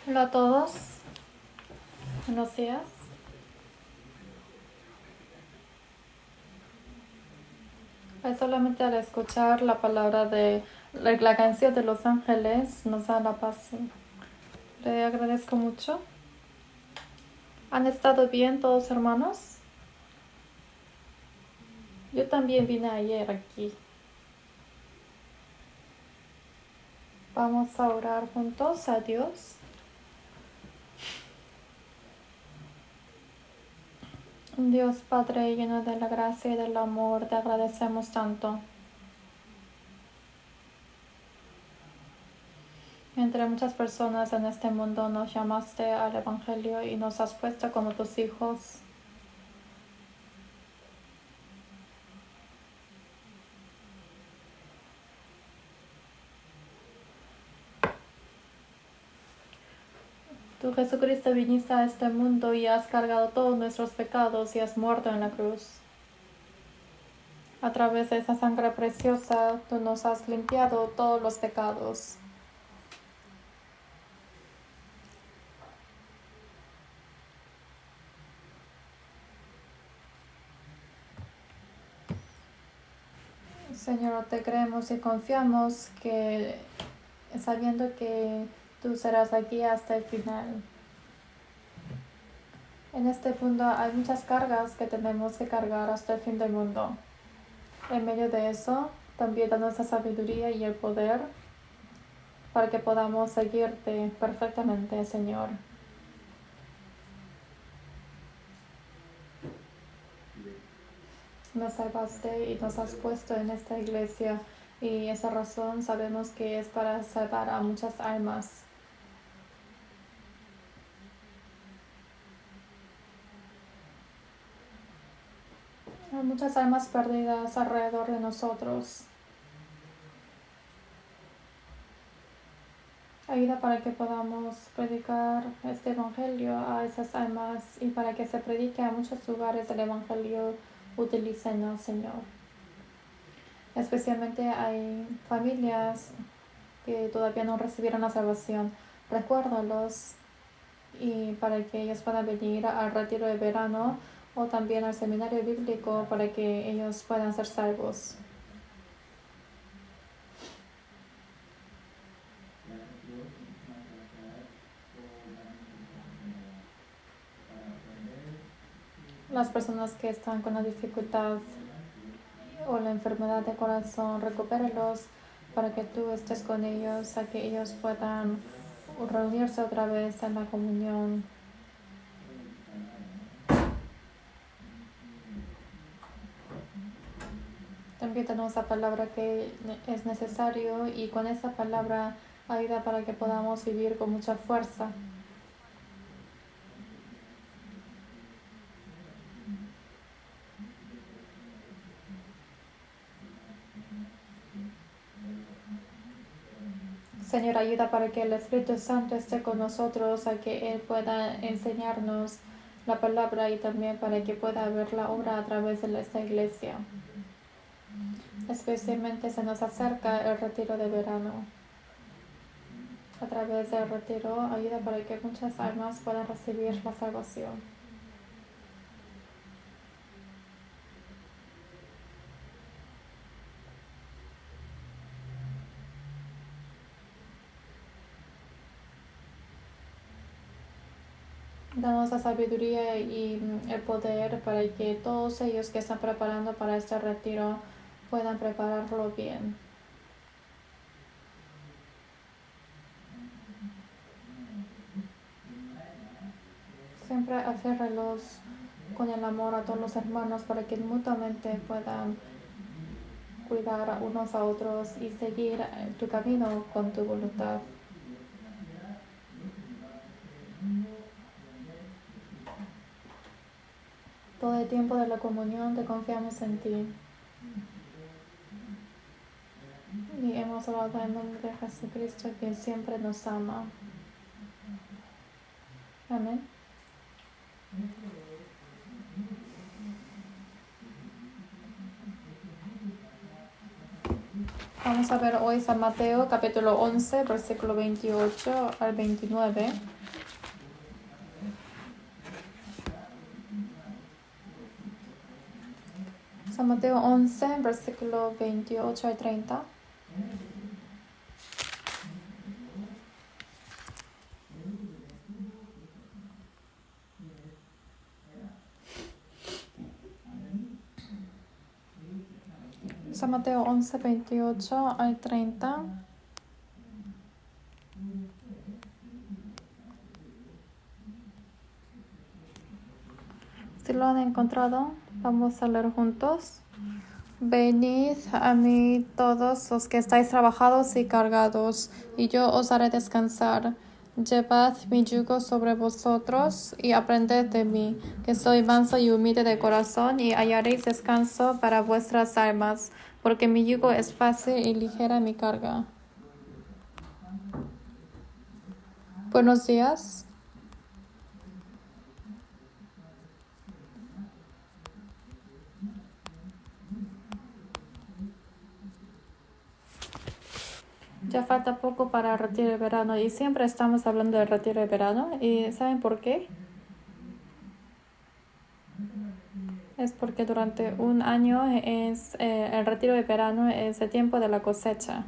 Hola a todos, buenos días. Solamente al escuchar la palabra de la canción de Los Ángeles nos da la paz. Le agradezco mucho. ¿Han estado bien todos, hermanos? Yo también vine ayer aquí. Vamos a orar juntos a Dios. Dios Padre lleno de la gracia y del amor, te agradecemos tanto. Entre muchas personas en este mundo nos llamaste al Evangelio y nos has puesto como tus hijos. Tú, Jesucristo, viniste a este mundo y has cargado todos nuestros pecados y has muerto en la cruz. A través de esa sangre preciosa, tú nos has limpiado todos los pecados. Señor, te creemos y confiamos que, sabiendo que tú serás aquí hasta el final. En este mundo hay muchas cargas que tenemos que cargar hasta el fin del mundo. En medio de eso, también danos la sabiduría y el poder para que podamos seguirte perfectamente, Señor. Nos salvaste y nos has puesto en esta iglesia, y esa razón sabemos que es para salvar a muchas almas. Hay muchas almas perdidas alrededor de nosotros. Ayuda para que podamos predicar este evangelio a esas almas y para que se predique a muchos lugares del evangelio. Utilícenos, Señor. Especialmente hay familias que todavía no recibieron la salvación. Recuérdalos y para que ellos puedan venir al retiro de verano o también al seminario bíblico para que ellos puedan ser salvos. Las personas que están con la dificultad o la enfermedad de corazón, recupéralos para que tú estés con ellos, a que ellos puedan reunirse otra vez en la comunión. También tenemos la palabra que es necesario y con esa palabra ayuda para que podamos vivir con mucha fuerza. Señor, ayuda para que el Espíritu Santo esté con nosotros, a que Él pueda enseñarnos la palabra y también para que pueda ver la obra a través de esta iglesia. Especialmente se nos acerca el retiro de verano. A través del retiro ayuda para que muchas almas puedan recibir la salvación. Danos la sabiduría y el poder para que todos ellos que están preparando para este retiro puedan prepararlo bien. Siempre aférralos con el amor a todos los hermanos para que mutuamente puedan cuidar unos a otros y seguir tu camino con tu voluntad. Todo el tiempo de la comunión te confiamos en ti. Y hemos orado en nombre de Jesucristo, que siempre nos ama. Amén. Vamos a ver hoy San Mateo capítulo 11, versículo 28 al 29. Mateo 11, versículo 28 al 30. San Mateo 11, 28 al 30. Si lo han encontrado, vamos a leer juntos. Venid a mí todos los que estáis trabajados y cargados, y yo os haré descansar. Llevad mi yugo sobre vosotros y aprended de mí, que soy manso y humilde de corazón, y hallaréis descanso para vuestras almas, porque mi yugo es fácil y ligera mi carga. Buenos días. Ya falta poco para el retiro de verano y siempre estamos hablando del retiro de verano. ¿Y saben por qué? Es porque durante un año el retiro de verano es el tiempo de la cosecha.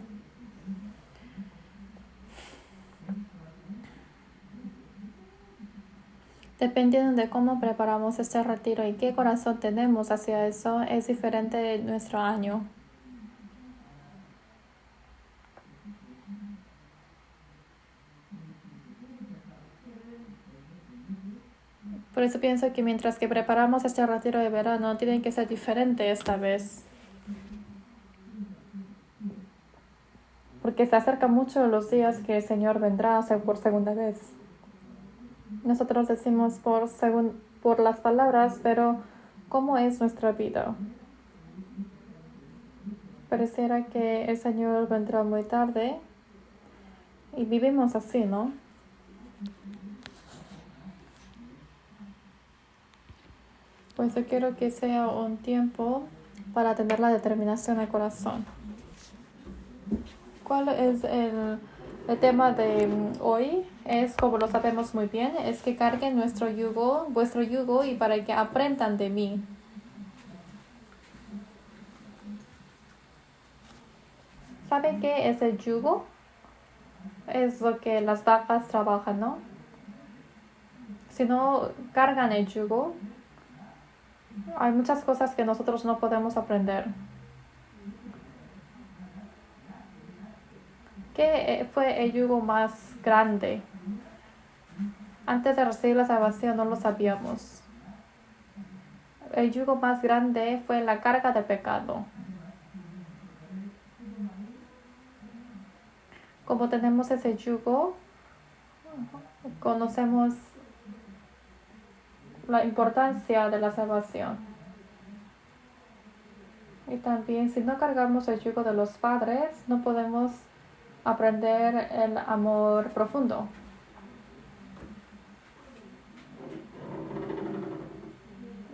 Dependiendo de cómo preparamos este retiro y qué corazón tenemos hacia eso, es diferente de nuestro año. Por eso pienso que mientras que preparamos este retiro de verano, tiene que ser diferente esta vez. Porque se acerca mucho los días que el Señor vendrá por segunda vez. Nosotros decimos por las palabras, pero ¿cómo es nuestra vida? Pareciera que el Señor vendrá muy tarde y vivimos así, ¿no? Pues yo quiero que sea un tiempo para tener la determinación al corazón. ¿Cuál es el tema de hoy? Es, como lo sabemos muy bien, es que carguen vuestro yugo, y para que aprendan de mí. ¿Saben qué es el yugo? Es lo que las vacas trabajan, ¿no? Si no cargan el yugo, hay muchas cosas que nosotros no podemos aprender. ¿Qué fue el yugo más grande? Antes de recibir la salvación no lo sabíamos. El yugo más grande fue la carga de pecado. Como tenemos ese yugo, conocemos la importancia de la salvación. Y también, si no cargamos el yugo de los padres, no podemos aprender el amor profundo.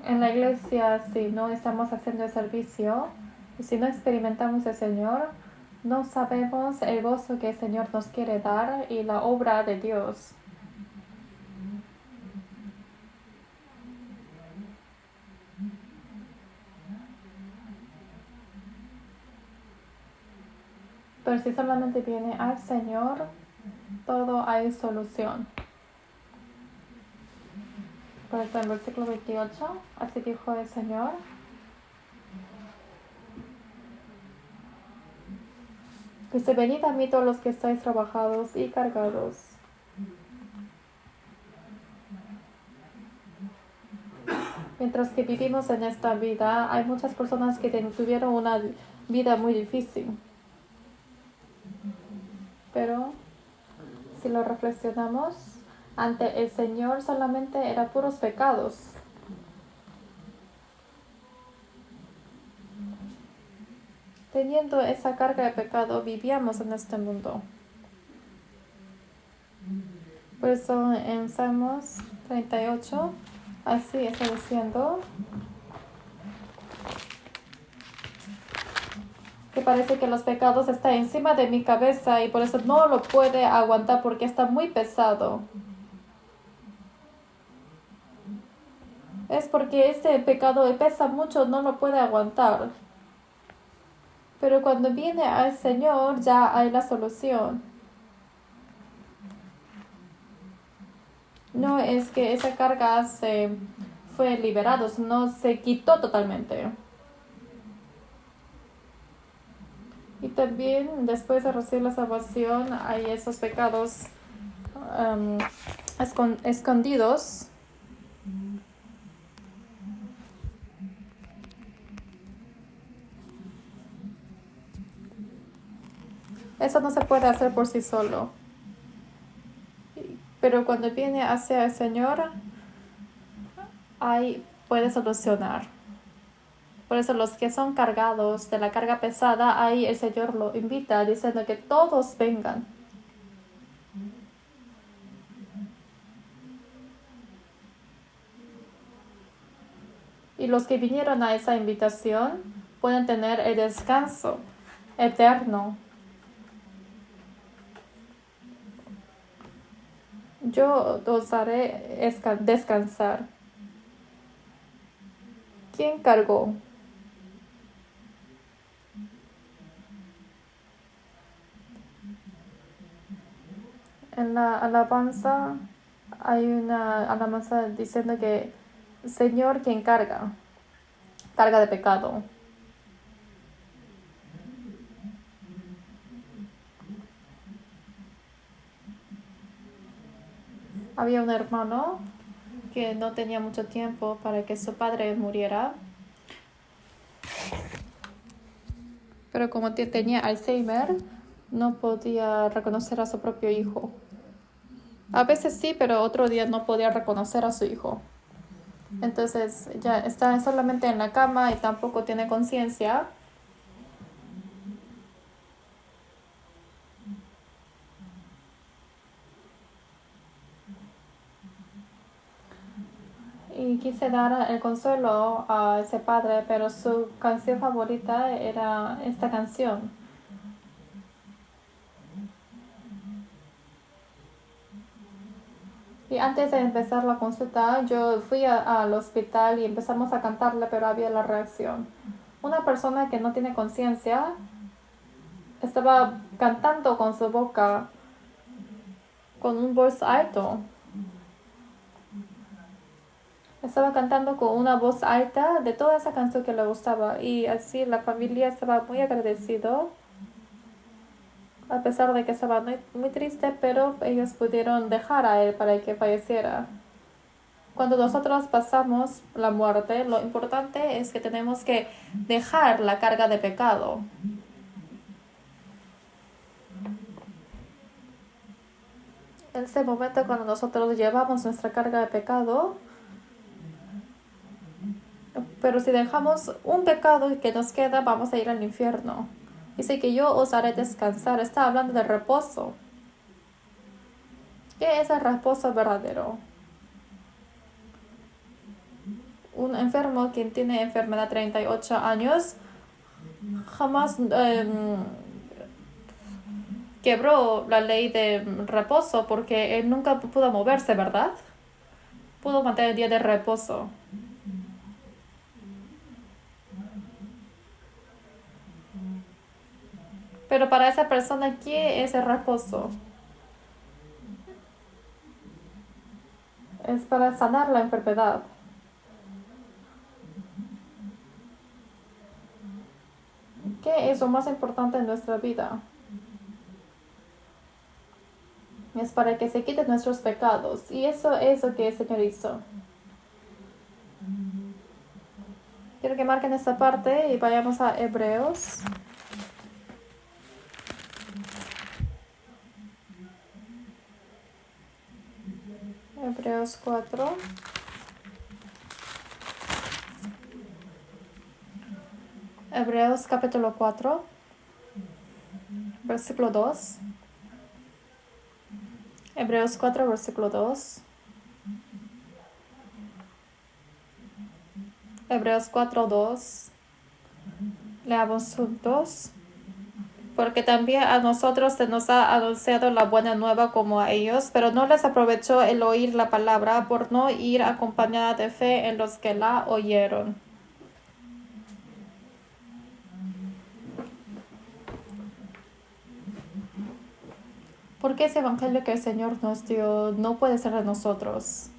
En la iglesia, si no estamos haciendo el servicio, y si no experimentamos el Señor, no sabemos el gozo que el Señor nos quiere dar y la obra de Dios. Pero si solamente viene al Señor, todo hay solución. Por eso en el versículo 28, así dijo el Señor: dice, venid a mí todos los que estáis trabajados y cargados. Mientras que vivimos en esta vida, hay muchas personas que tuvieron una vida muy difícil. Pero si lo reflexionamos, ante el Señor solamente eran puros pecados. Teniendo esa carga de pecado, vivíamos en este mundo. Por eso en Salmos 38, así está diciendo, que parece que los pecados están encima de mi cabeza y por eso no lo puede aguantar porque está muy pesado. es porque este pecado pesa mucho, no lo puede aguantar. Pero cuando viene al Señor ya hay la solución. No es que esa carga se fue liberada, no se quitó totalmente. Y también después de recibir la salvación hay esos pecados escondidos. Eso no se puede hacer por sí solo. Pero cuando viene hacia el Señor, ahí puede solucionar. Por eso los que son cargados de la carga pesada, ahí el Señor lo invita diciendo que todos vengan. Y los que vinieron a esa invitación pueden tener el descanso eterno. Yo os haré descansar. ¿Quién cargó? En la alabanza hay una alabanza diciendo que Señor quien carga de pecado. Había un hermano que no tenía mucho tiempo para que su padre muriera, pero como tenía Alzheimer, no podía reconocer a su propio hijo. A veces sí, pero otro día no podía reconocer a su hijo. Entonces ya está solamente en la cama y tampoco tiene conciencia. Y quise dar el consuelo a ese padre, pero su canción favorita era esta canción. Y antes de empezar la consulta, yo fui al hospital y empezamos a cantarle, pero había la reacción. Una persona que no tiene conciencia estaba cantando con su boca, con un voz alto. Estaba cantando con una voz alta de toda esa canción que le gustaba. Y así la familia estaba muy agradecido, a pesar de que estaba muy triste, pero ellos pudieron dejar a él para que falleciera. Cuando nosotros pasamos la muerte, lo importante es que tenemos que dejar la carga de pecado. En ese momento, cuando nosotros llevamos nuestra carga de pecado, pero si dejamos un pecado que nos queda, vamos a ir al infierno. Dice que yo os haré descansar. Está hablando de reposo. ¿Qué es el reposo verdadero? Un enfermo quien tiene enfermedad 38 años jamás quebró la ley de reposo porque él nunca pudo moverse, ¿verdad? Pudo mantener el día de reposo. Pero para esa persona, ¿qué es el reposo? Es para sanar la enfermedad. ¿Qué es lo más importante en nuestra vida? Es para que se quiten nuestros pecados. Y eso es lo que el Señor hizo. Quiero que marquen esta parte y vayamos a Hebreos. Hebreos 4. Hebreos capítulo 4, versículo 2. Hebreos 4, versículo 2. Hebreos 4, 2. Leamos juntos. porque también a nosotros se nos ha anunciado la buena nueva como a ellos, pero no les aprovechó el oír la palabra por no ir acompañada de fe en los que la oyeron. Porque ese evangelio que el Señor nos dio no puede ser de nosotros.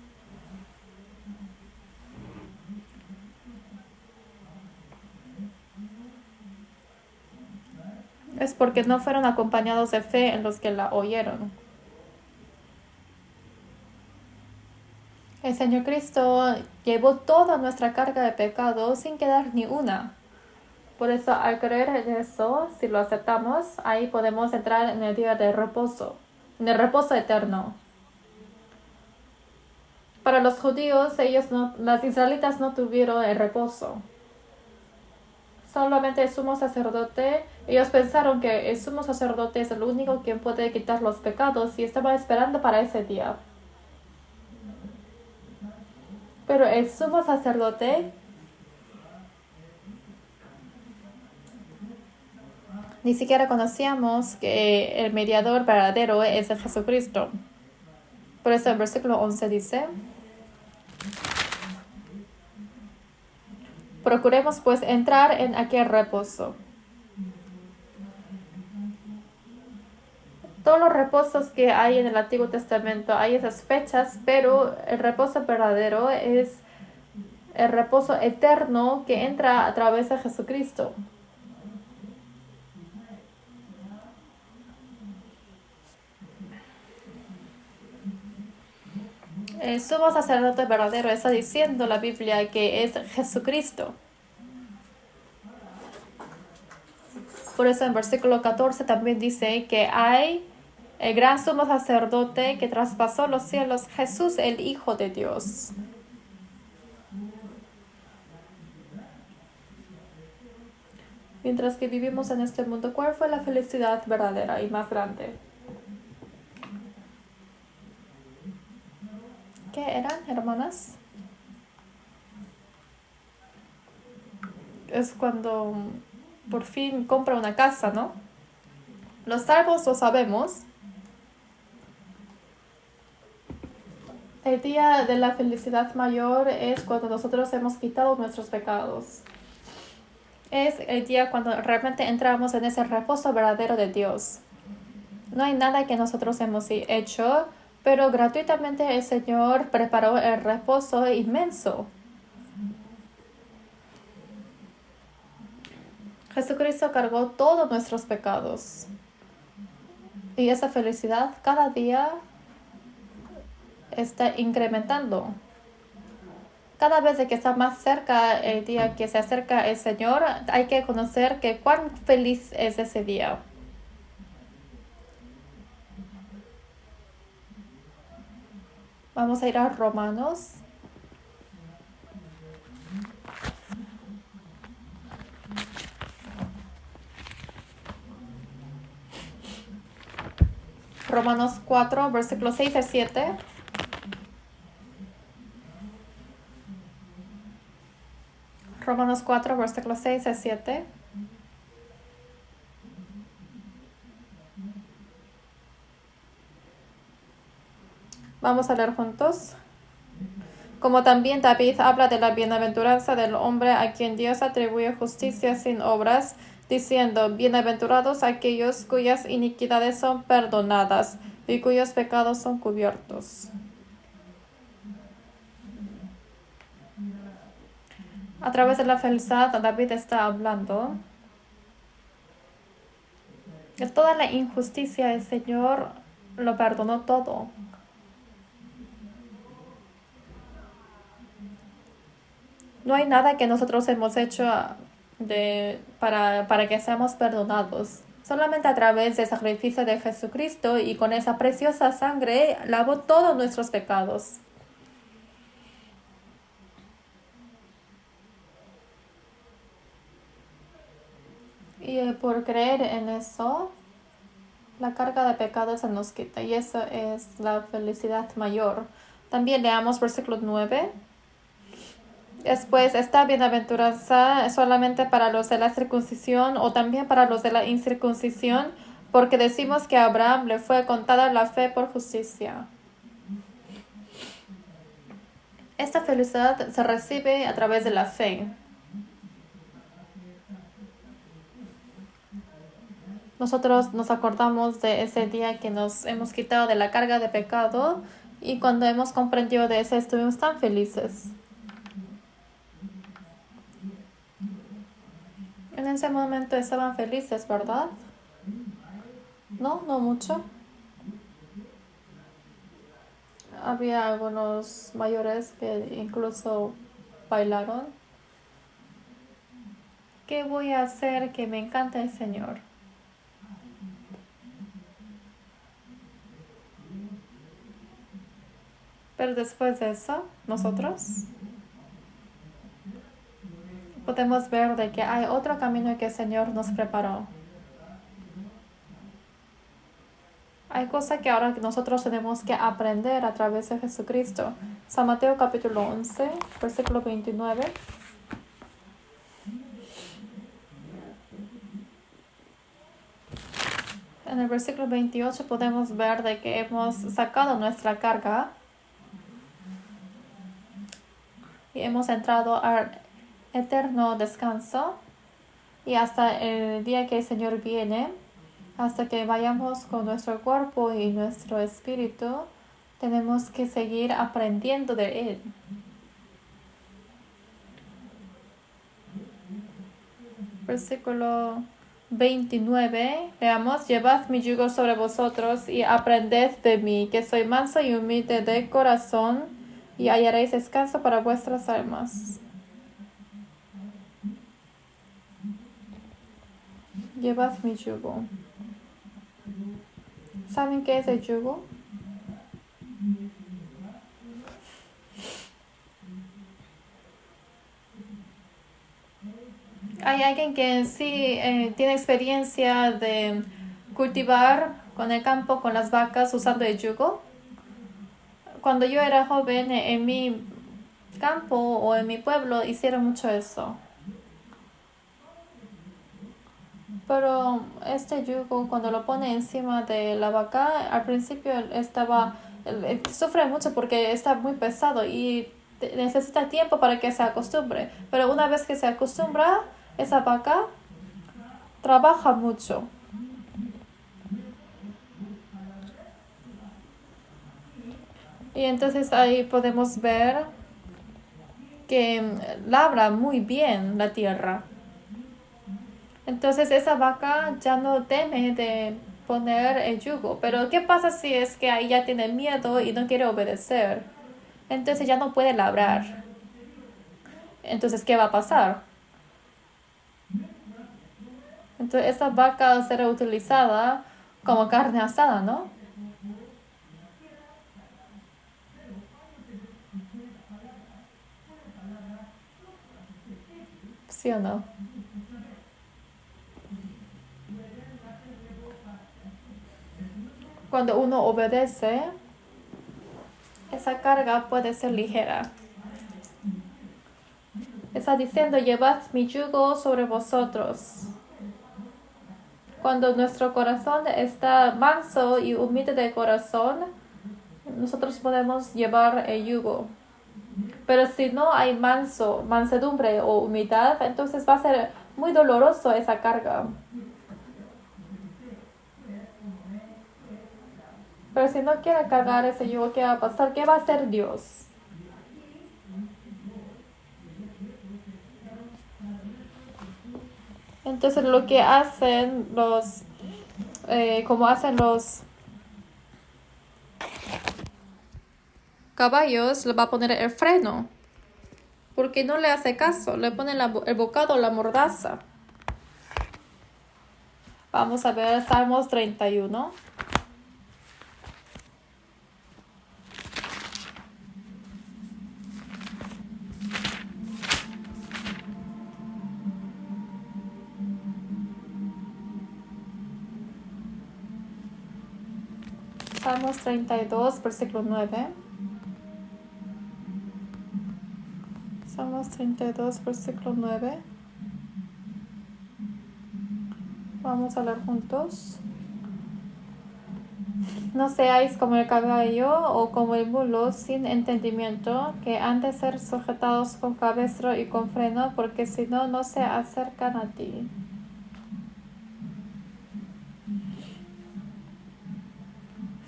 Es porque no fueron acompañados de fe en los que la oyeron. El Señor Cristo llevó toda nuestra carga de pecado sin quedar ni una. Por eso, al creer en eso, si lo aceptamos, ahí podemos entrar en el día de reposo, en el reposo eterno. Para los judíos, las israelitas no tuvieron el reposo. Solamente el sumo sacerdote, ellos pensaron que el sumo sacerdote es el único quien puede quitar los pecados y estaban esperando para ese día. Pero el sumo sacerdote ni siquiera conocíamos que el mediador verdadero es el Jesucristo. Por eso el versículo 11 dice: procuremos pues entrar en aquel reposo. Todos los reposos que hay en el Antiguo Testamento hay esas fechas, pero el reposo verdadero es el reposo eterno que entra a través de Jesucristo. El sumo sacerdote verdadero está diciendo la Biblia que es Jesucristo. Por eso en versículo 14 también dice que hay el gran sumo sacerdote que traspasó los cielos, Jesús, el Hijo de Dios. Mientras que vivimos en este mundo, ¿cuál fue la felicidad verdadera y más grande? ¿Qué eran, hermanas? Es cuando por fin compra una casa, ¿no? Los salvos lo sabemos. El día de la felicidad mayor es cuando nosotros hemos quitado nuestros pecados. Es el día cuando realmente entramos en ese reposo verdadero de Dios. No hay nada que nosotros hemos hecho, pero gratuitamente el Señor preparó el reposo inmenso. Jesucristo cargó todos nuestros pecados. Y esa felicidad cada día está incrementando. Cada vez que está más cerca el día que se acerca el Señor, hay que conocer que cuán feliz es ese día. Vamos a ir a Romanos. Romanos 4, versículos 6 a 7. Romanos 4, versículos 6 a 7. Vamos a leer juntos. Como también David habla de la bienaventuranza del hombre a quien Dios atribuye justicia sin obras, diciendo: bienaventurados aquellos cuyas iniquidades son perdonadas y cuyos pecados son cubiertos. A través de la felicidad, David está hablando de toda la injusticia. El Señor lo perdonó todo. No hay nada que nosotros hemos hecho para que seamos perdonados. Solamente a través del sacrificio de Jesucristo y con esa preciosa sangre lavó todos nuestros pecados. Y por creer en eso, la carga de pecado se nos quita. Y eso es la felicidad mayor. También leamos versículo 9. Después, esta bienaventuranza es solamente para los de la circuncisión o también para los de la incircuncisión, porque decimos que a Abraham le fue contada la fe por justicia. Esta felicidad se recibe a través de la fe. Nosotros nos acordamos de ese día que nos hemos quitado de la carga de pecado y cuando hemos comprendido de eso estuvimos tan felices. En ese momento estaban felices, ¿verdad? No mucho. Había algunos mayores que incluso bailaron. ¿Qué voy a hacer que me encante el Señor? Pero después de eso, nosotros podemos ver de que hay otro camino que el Señor nos preparó. Hay cosas que ahora nosotros tenemos que aprender a través de Jesucristo. San Mateo capítulo 11, versículo 29. En el versículo 28 podemos ver de que hemos sacado nuestra carga y hemos entrado al eterno descanso y hasta el día que el Señor viene, hasta que vayamos con nuestro cuerpo y nuestro espíritu, tenemos que seguir aprendiendo de Él. Versículo 29, veamos, llevad mi yugo sobre vosotros y aprended de mí, que soy manso y humilde de corazón, y hallaréis descanso para vuestras almas. Llevad mi yugo. ¿Saben qué es el yugo? Hay alguien que sí tiene experiencia de cultivar con el campo, con las vacas, usando el yugo. Cuando yo era joven, en mi campo o en mi pueblo hicieron mucho eso. Pero este yugo, cuando lo pone encima de la vaca, al principio sufre mucho porque está muy pesado y necesita tiempo para que se acostumbre. Pero una vez que se acostumbra, esa vaca trabaja mucho. Y entonces ahí podemos ver que labra muy bien la tierra. Entonces esa vaca ya no teme de poner el yugo. Pero ¿qué pasa si es que ahí ya tiene miedo y no quiere obedecer? Entonces ya no puede labrar. Entonces, ¿qué va a pasar? Entonces esa vaca será utilizada como carne asada, ¿no? ¿Sí o no? Cuando uno obedece, esa carga puede ser ligera. Está diciendo, llevad mi yugo sobre vosotros. Cuando nuestro corazón está manso y humilde de corazón, nosotros podemos llevar el yugo. Pero si no hay mansedumbre o humildad, entonces va a ser muy doloroso esa carga. Pero si no quiere cargar ese yugo, ¿qué va a pasar? ¿Qué va a hacer Dios? Entonces lo que hacen como hacen los caballos, le va a poner el freno. Porque no le hace caso, le pone el bocado, la mordaza. Vamos a ver Salmos 31. Salmos 32, versículo 9. Salmos Salmos 32, versículo 9. Vamos a leer juntos. No seáis como el caballo o como el mulo sin entendimiento, que han de ser sujetados con cabestro y con freno, porque si no, no se acercan a ti.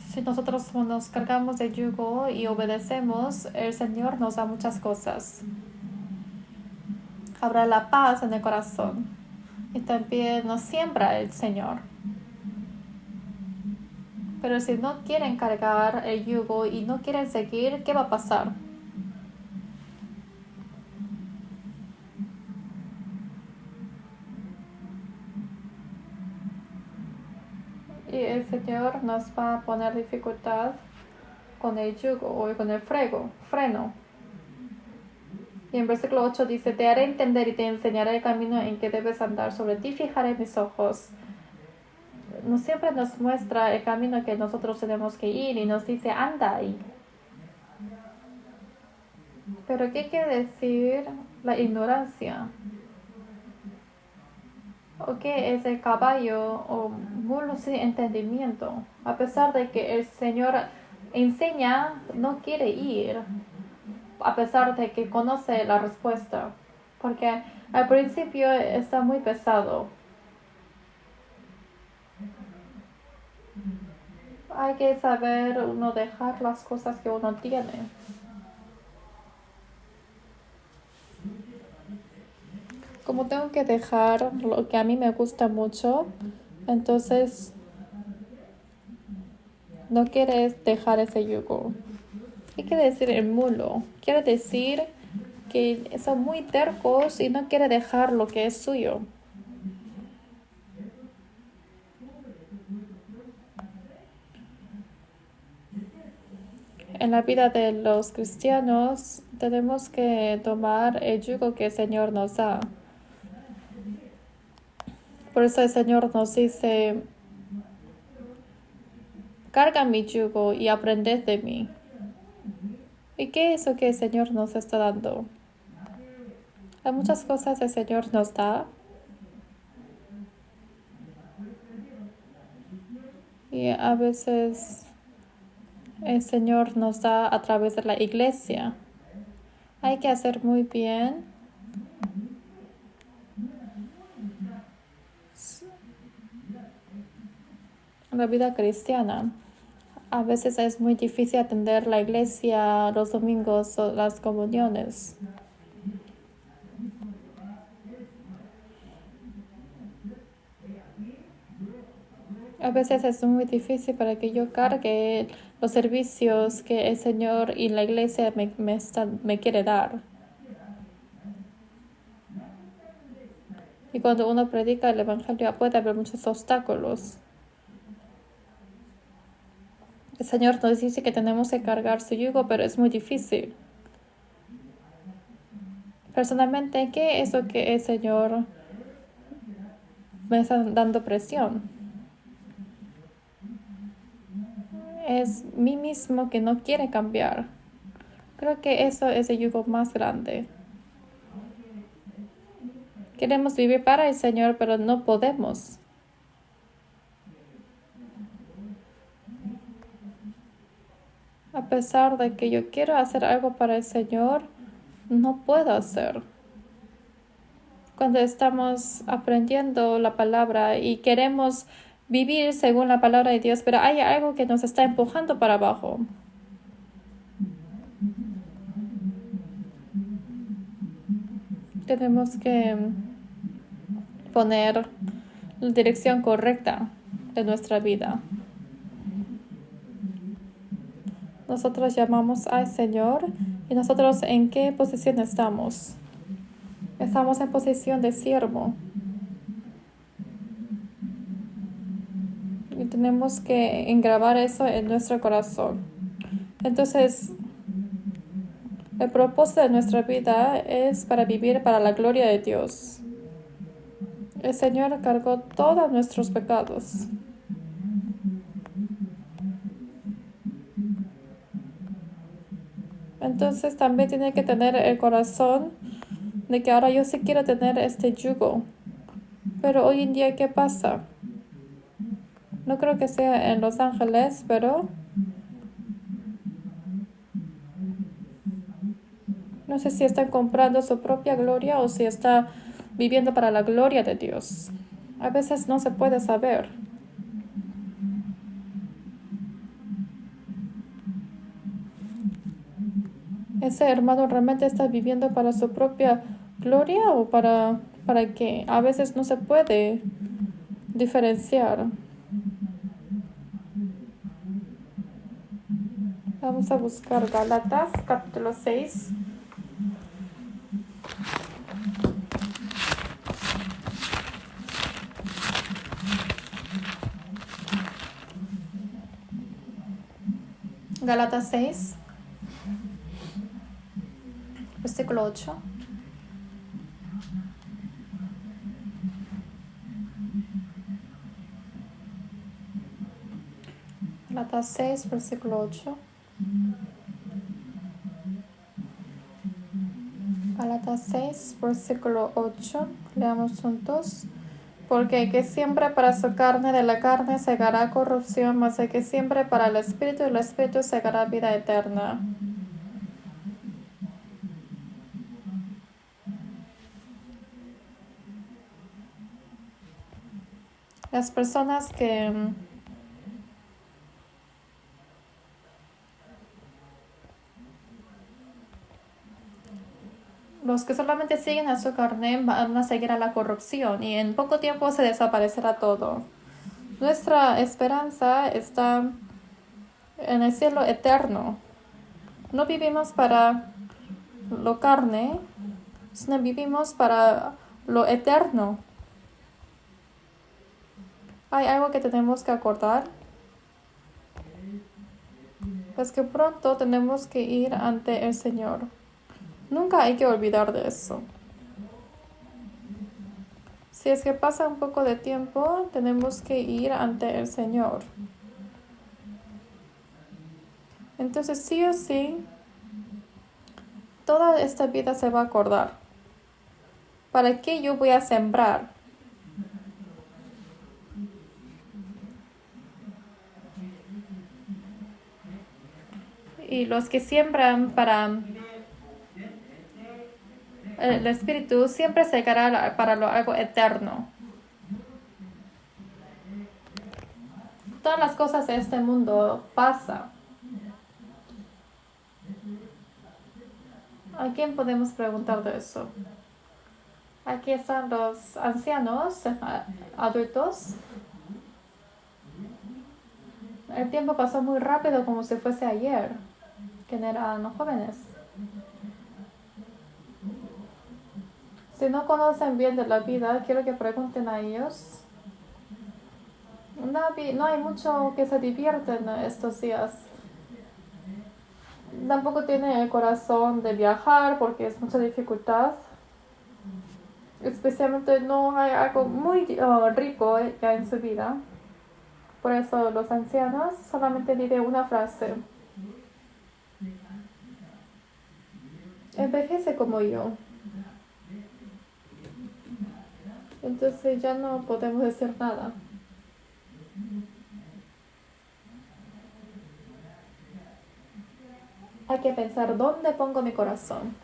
Si nosotros nos cargamos de yugo y obedecemos, el Señor nos da muchas cosas. Habrá la paz en el corazón y también nos siembra el Señor. Pero si no quieren cargar el yugo y no quieren seguir, ¿qué va a pasar? Y el Señor nos va a poner dificultad con el yugo o con el freno. Y en versículo 8 dice, te haré entender y te enseñaré el camino en que debes andar. Sobre ti fijaré mis ojos. No siempre nos muestra el camino que nosotros tenemos que ir y nos dice, anda ahí. Pero ¿qué quiere decir la ignorancia? ¿O qué es el caballo o mulo sin entendimiento? A pesar de que el Señor enseña, no quiere ir, a pesar de que conoce la respuesta, porque al principio está muy pesado. Hay que saber uno dejar las cosas que uno tiene. Como tengo que dejar lo que a mí me gusta mucho, entonces no quieres dejar ese yugo. ¿Qué quiere decir el mulo? Quiere decir que son muy tercos y no quiere dejar lo que es suyo. En la vida de los cristianos tenemos que tomar el yugo que el Señor nos da. Por eso el Señor nos dice, carga mi yugo y aprended de mí. ¿Y qué es lo que el Señor nos está dando? Hay muchas cosas que el Señor nos da. Y a veces el Señor nos da a través de la iglesia. Hay que hacer muy bien la vida cristiana. A veces es muy difícil atender la iglesia los domingos o las comuniones. A veces es muy difícil para que yo cargue los servicios que el Señor y la iglesia me quiere dar. Y cuando uno predica el Evangelio puede haber muchos obstáculos. El Señor nos dice que tenemos que cargar su yugo, pero es muy difícil. Personalmente, ¿qué es lo que el Señor me está dando presión? Es mí mismo que no quiere cambiar. Creo que eso es el yugo más grande. Queremos vivir para el Señor, pero no podemos. A pesar de que yo quiero hacer algo para el Señor, no puedo hacer. Cuando estamos aprendiendo la palabra y queremos vivir según la palabra de Dios, pero hay algo que nos está empujando para abajo. Tenemos que poner la dirección correcta de nuestra vida. Nosotros llamamos al Señor y nosotros ¿en qué posición estamos? Estamos en posición de siervo. Y tenemos que engravar eso en nuestro corazón. Entonces, el propósito de nuestra vida es para vivir para la gloria de Dios. El Señor cargó todos nuestros pecados. Entonces también tiene que tener el corazón de que ahora yo sí quiero tener este yugo. Pero hoy en día, ¿qué pasa? No creo que sea en Los Ángeles, pero no sé si están comprando su propia gloria o si está viviendo para la gloria de Dios. A veces no se puede saber. ¿Ese hermano realmente está viviendo para su propia gloria o para qué? A veces no se puede diferenciar. Vamos a buscar Gálatas, capítulo 6. Gálatas 6, versículo 8. Gálatas 6, versículo 8. Gálatas 6, versículo 8. Leamos juntos. Porque el que siempre para su carne de la carne segará corrupción, mas el que siempre para el espíritu segará vida eterna. Las personas los que solamente siguen a su carne van a seguir a la corrupción y en poco tiempo se desaparecerá todo. Nuestra esperanza está en el cielo eterno. No vivimos para lo carne, sino vivimos para lo eterno. Hay algo que tenemos que acordar. Es que pronto tenemos que ir ante el Señor. Nunca hay que olvidar de eso. Si es que pasa un poco de tiempo, tenemos que ir ante el Señor. Entonces, sí o sí, toda esta vida se va a acordar. ¿Para qué yo voy a sembrar? Y los que siembran para el Espíritu siempre segará para algo eterno. Todas las cosas de este mundo pasan. ¿A quién podemos preguntar de eso? Aquí están los ancianos, adultos. El tiempo pasó muy rápido como si fuese ayer, que eran los jóvenes. Si no conocen bien de la vida, quiero que pregunten a ellos. No hay mucho que se divierten estos días. Tampoco tienen el corazón de viajar porque es mucha dificultad. Especialmente no hay algo muy rico ya en su vida. Por eso los ancianos solamente dicen una frase. Envejece como yo. Entonces ya no podemos decir nada. Hay que pensar dónde pongo mi corazón.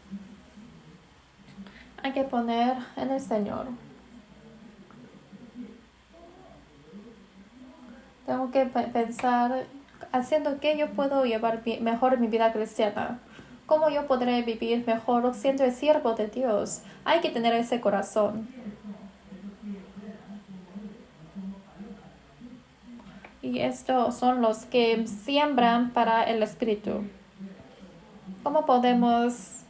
Hay que poner en el Señor. Tengo que pensar haciendo qué yo puedo llevar mejor mi vida cristiana. ¿Cómo yo podré vivir mejor siendo el siervo de Dios? Hay que tener ese corazón. Y estos son los que siembran para el Espíritu. ¿Cómo podemos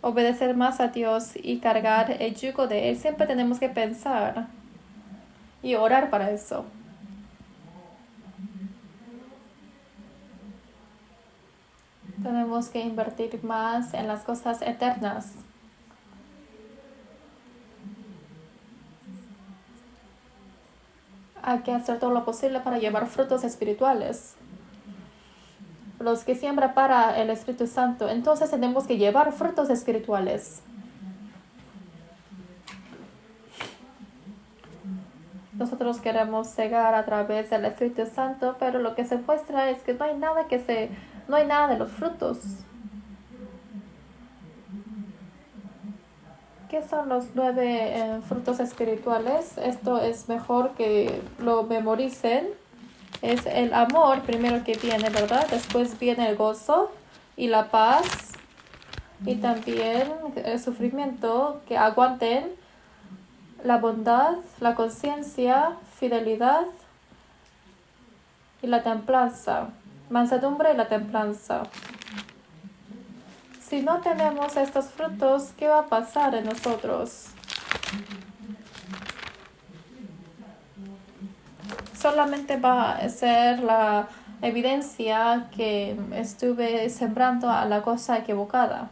obedecer más a Dios y cargar el yugo de Él? Siempre tenemos que pensar y orar para eso. Tenemos que invertir más en las cosas eternas. Hay que hacer todo lo posible para llevar frutos espirituales. Los que siembran para el Espíritu Santo, entonces tenemos que llevar frutos espirituales. nosotros queremos cegar a través del Espíritu Santo, pero lo que se muestra es que no hay nada de los frutos. ¿Qué son los 9 frutos espirituales? Esto es mejor que lo memoricen. Es el amor primero que viene, ¿verdad? Después viene el gozo y la paz. Y también el sufrimiento, que aguanten, la bondad, la conciencia, fidelidad y la templanza. Mansedumbre y la templanza. Si no tenemos estos frutos, ¿qué va a pasar en nosotros? Solamente va a ser la evidencia que estuve sembrando a la cosa equivocada.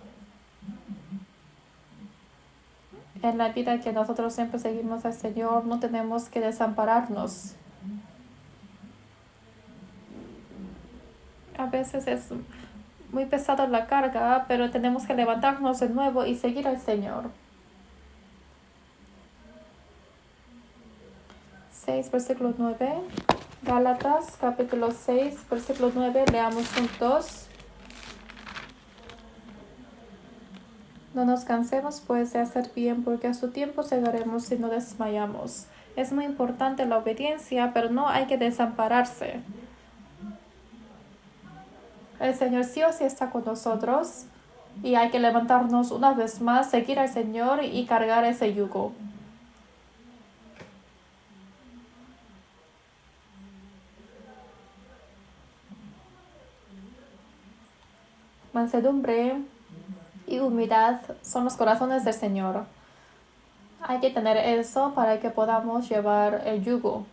En la vida que nosotros siempre seguimos al Señor, no tenemos que desampararnos. A veces es muy pesada la carga, pero tenemos que levantarnos de nuevo y seguir al Señor. 6, versículo 9. Gálatas, capítulo 6, versículo 9. Leamos juntos. No nos cansemos pues de hacer bien, porque a su tiempo llegaremos si no desmayamos. Es muy importante la obediencia, pero no hay que desampararse. El Señor sí o sí está con nosotros y hay que levantarnos una vez más, seguir al Señor y cargar ese yugo. Mansedumbre y humildad son los corazones del Señor. Hay que tener eso para que podamos llevar el yugo.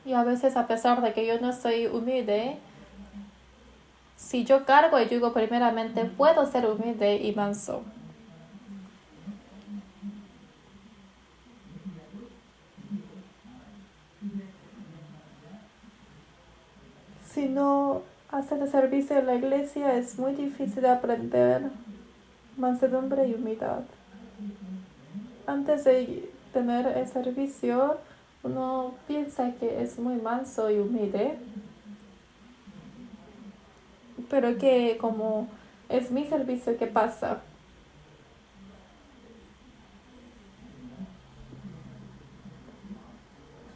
Y a veces, a pesar de que yo no soy humilde, si yo cargo el yugo primeramente, puedo ser humilde y manso. Si no hacer el servicio en la iglesia, es muy difícil de aprender mansedumbre y humildad. Antes de tener el servicio, uno piensa que es muy manso y humilde, pero que como es mi servicio, ¿qué pasa?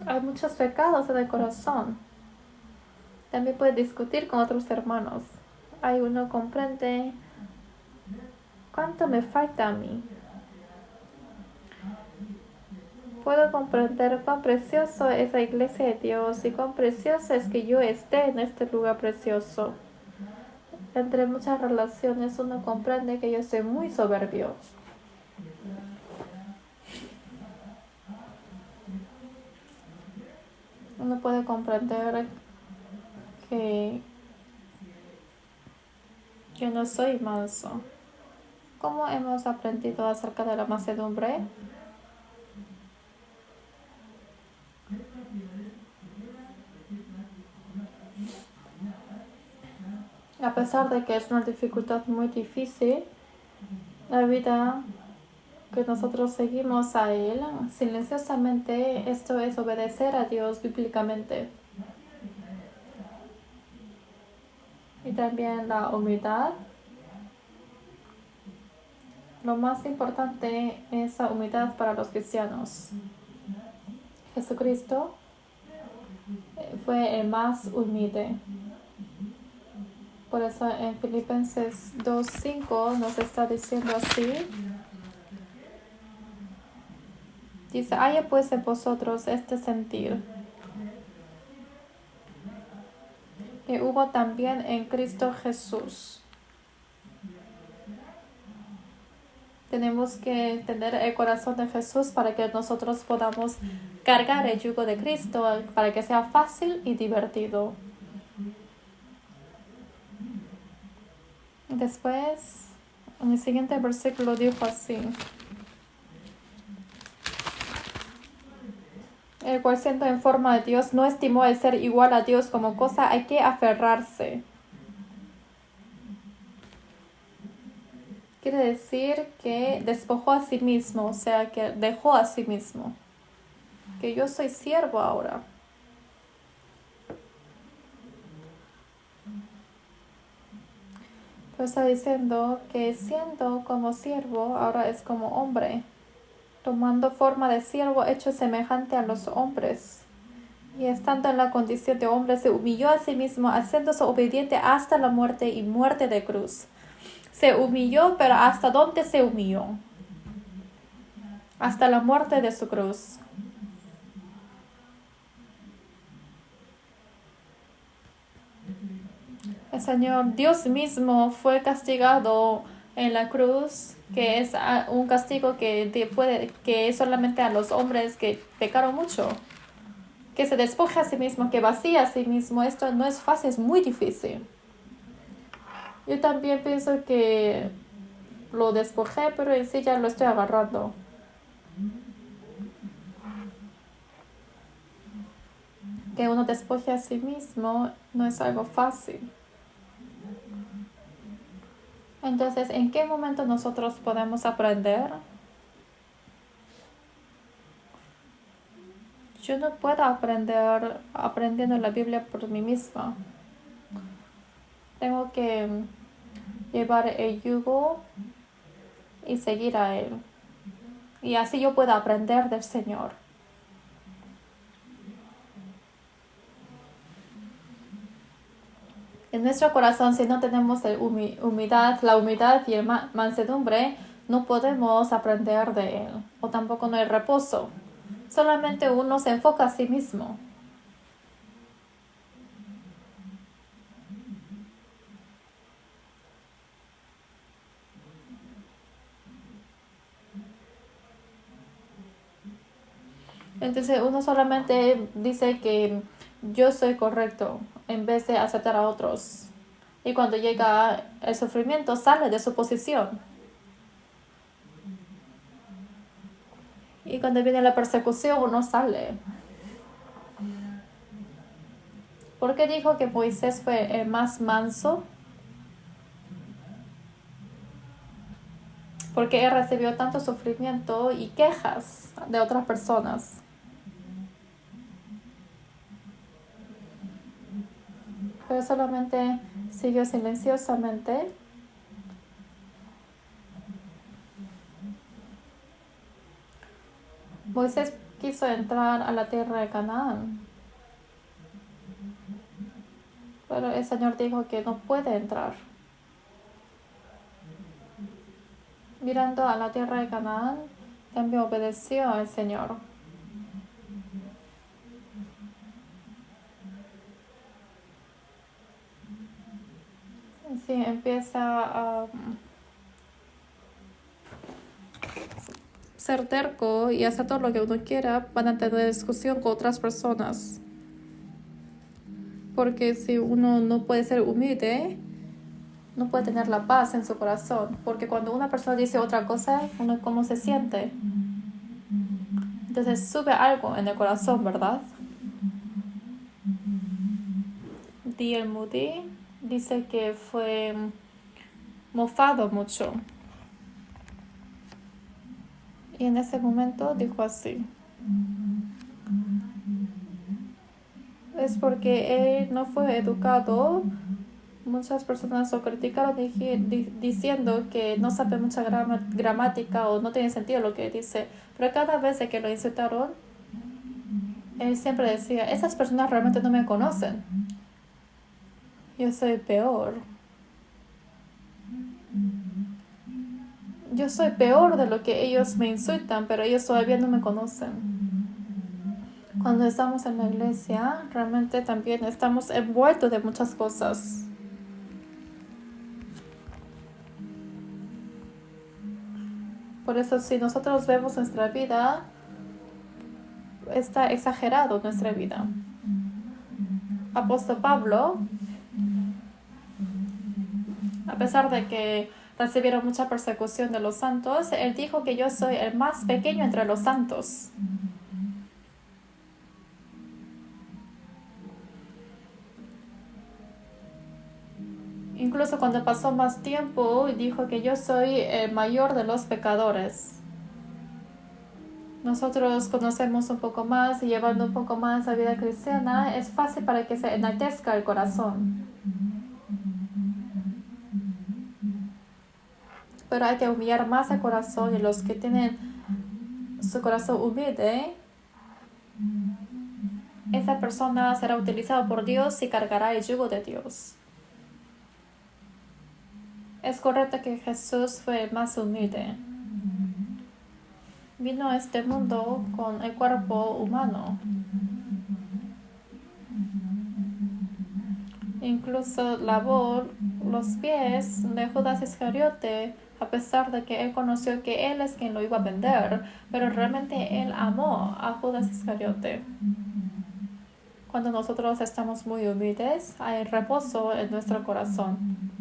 Hay muchos pecados en el corazón. También puede discutir con otros hermanos. Ahí uno comprende cuánto me falta a mí. Puedo comprender cuán precioso es la iglesia de Dios y cuán precioso es que yo esté en este lugar precioso. Entre muchas relaciones uno comprende que yo soy muy soberbio. Uno puede comprender que yo no soy manso. ¿Cómo hemos aprendido acerca de la mansedumbre? A pesar de que es una dificultad muy difícil, la vida que nosotros seguimos a Él silenciosamente, esto es obedecer a Dios bíblicamente. Y también la humildad. Lo más importante es la humildad para los cristianos. Jesucristo fue el más humilde. Por eso en Filipenses 2:5 nos está diciendo así. Dice, haya pues en vosotros este sentir que hubo también en Cristo Jesús. Tenemos que tener el corazón de Jesús para que nosotros podamos cargar el yugo de Cristo, para que sea fácil y divertido. Después, en el siguiente versículo dijo así: el cual siendo en forma de Dios, no estimó el ser igual a Dios como cosa a que aferrarse. Quiere quiere decir que despojó a sí mismo, o sea, que dejó a sí mismo. Que yo soy siervo ahora. Pero está diciendo que siendo como siervo, ahora es como hombre, tomando forma de siervo hecho semejante a los hombres. Y estando en la condición de hombre, se humilló a sí mismo, haciéndose obediente hasta la muerte y muerte de cruz. Se humilló, pero ¿hasta dónde se humilló? Hasta la muerte de su cruz. El Señor Dios mismo fue castigado en la cruz, que es un castigo que es solamente a los hombres que pecaron mucho, que se despoja a sí mismo, que vacía a sí mismo. Esto no es fácil, es muy difícil. Yo también pienso que lo despojé, pero en sí ya lo estoy agarrando. Que uno despoje a sí mismo no es algo fácil. Entonces, ¿en qué momento nosotros podemos aprender? Yo no puedo aprender aprendiendo la Biblia por mí misma. Tengo que llevar el yugo y seguir a Él. Y así yo puedo aprender del Señor. En nuestro corazón, si no tenemos la humildad y la mansedumbre, no podemos aprender de Él. O tampoco no hay reposo. Solamente uno se enfoca a sí mismo. Entonces uno solamente dice que yo soy correcto en vez de aceptar a otros. Y cuando llega el sufrimiento sale de su posición. Y cuando viene la persecución uno sale. ¿Por qué dijo que Moisés fue el más manso? Porque él recibió tanto sufrimiento y quejas de otras personas. Pero solamente siguió silenciosamente. Moisés quiso entrar a la tierra de Canaán, pero el Señor dijo que no puede entrar. Mirando a la tierra de Canaán, también obedeció al Señor. Si empieza a ser terco y hacer todo lo que uno quiera, van a tener discusión con otras personas. Porque si uno no puede ser humilde, no puede tener la paz en su corazón. Porque cuando una persona dice otra cosa, uno cómo se siente. Entonces sube algo en el corazón, ¿verdad? D.L. Moody dice que fue mofado mucho. Y en ese momento dijo así: es porque él no fue educado. Muchas personas lo criticaron diciendo que no sabe mucha gramática o no tiene sentido lo que dice. Pero cada vez que lo insultaron, él siempre decía: esas personas realmente no me conocen. Yo soy peor. Yo soy peor de lo que ellos me insultan, pero ellos todavía no me conocen. Cuando estamos en la iglesia, realmente también estamos envueltos de muchas cosas. Por eso, si nosotros vemos nuestra vida, está exagerado nuestra vida. Apóstol Pablo, a pesar de que recibieron mucha persecución de los santos, él dijo que yo soy el más pequeño entre los santos. Incluso cuando pasó más tiempo, dijo que yo soy el mayor de los pecadores. Nosotros conocemos un poco más y llevando un poco más la vida cristiana, es fácil para que se enaltezca el corazón. Pero hay que humillar más el corazón, y los que tienen su corazón humilde, esa persona será utilizada por Dios y cargará el yugo de Dios. Es correcto que Jesús fue el más humilde. Vino a este mundo con el cuerpo humano. Incluso lavó los pies de Judas Iscariote, a pesar de que él conoció que él es quien lo iba a vender, pero realmente él amó a Judas Iscariote. Cuando nosotros estamos muy humildes, hay reposo en nuestro corazón.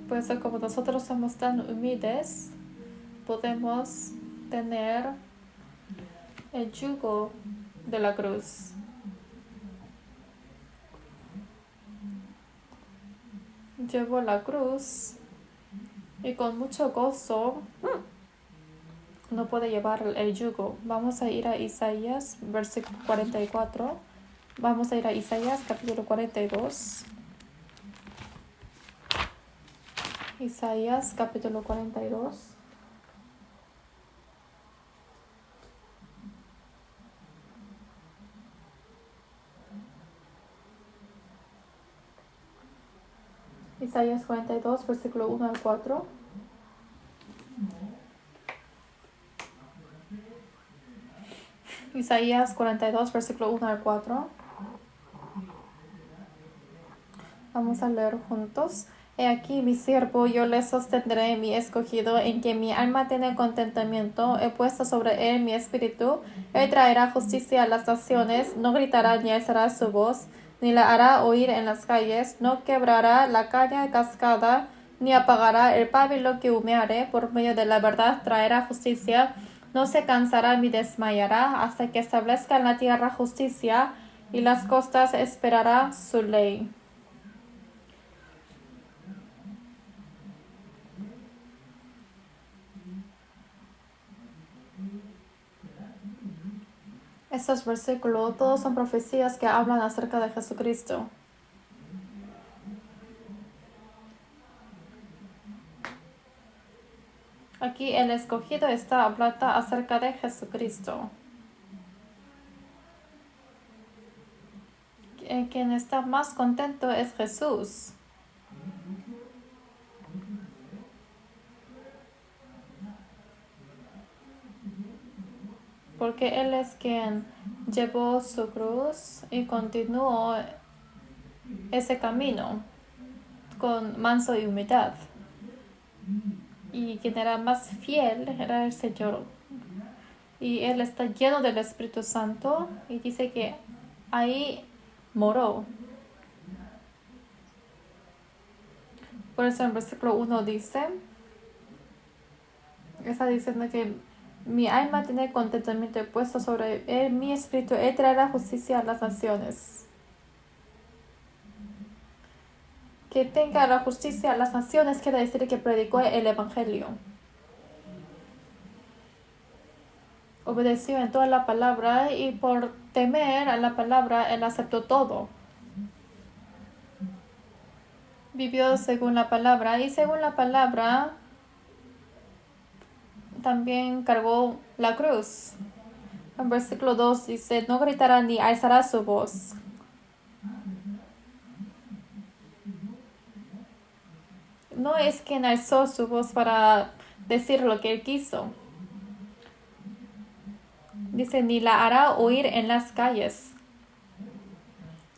Por eso, como nosotros somos tan humildes, podemos tener el yugo de la cruz. Llevo la cruz y con mucho gozo no puede llevar el yugo. Vamos a ir a Isaías, versículo 44. Vamos a ir a Isaías, capítulo 42. Isaías, capítulo 42. Isaías 42, versículo 1 al 4. Isaías 42, versículo 1 al 4. Vamos a leer juntos. He aquí mi siervo, yo le sostendré, mi escogido, en que mi alma tiene contentamiento. He puesto sobre él mi espíritu. Él traerá justicia a las naciones. No gritará ni alzará su voz, ni la hará oír en las calles. No quebrará la caña cascada, ni apagará el pábilo que humeare. Por medio de la verdad traerá justicia. No se cansará ni desmayará hasta que establezca en la tierra justicia, y las costas esperará su ley. Estos versículos todos son profecías que hablan acerca de Jesucristo. Aquí el escogido está hablando acerca de Jesucristo. Quien está más contento es Jesús. Porque Él es quien llevó su cruz y continuó ese camino con manso y humildad. Y quien era más fiel era el Señor. Y Él está lleno del Espíritu Santo y dice que ahí moró. Por eso en versículo 1 dice, está diciendo que mi alma tiene contentamiento puesto sobre él, mi espíritu, él traerá justicia a las naciones. Que tenga la justicia a las naciones quiere decir que predicó el Evangelio. Obedeció en toda la palabra y por temer a la palabra, él aceptó todo. Vivió según la palabra y según la palabra también cargó la cruz. En versículo 2 dice, no gritará ni alzará su voz. No es quien alzó su voz para decir lo que él quiso. Dice, ni la hará oír en las calles.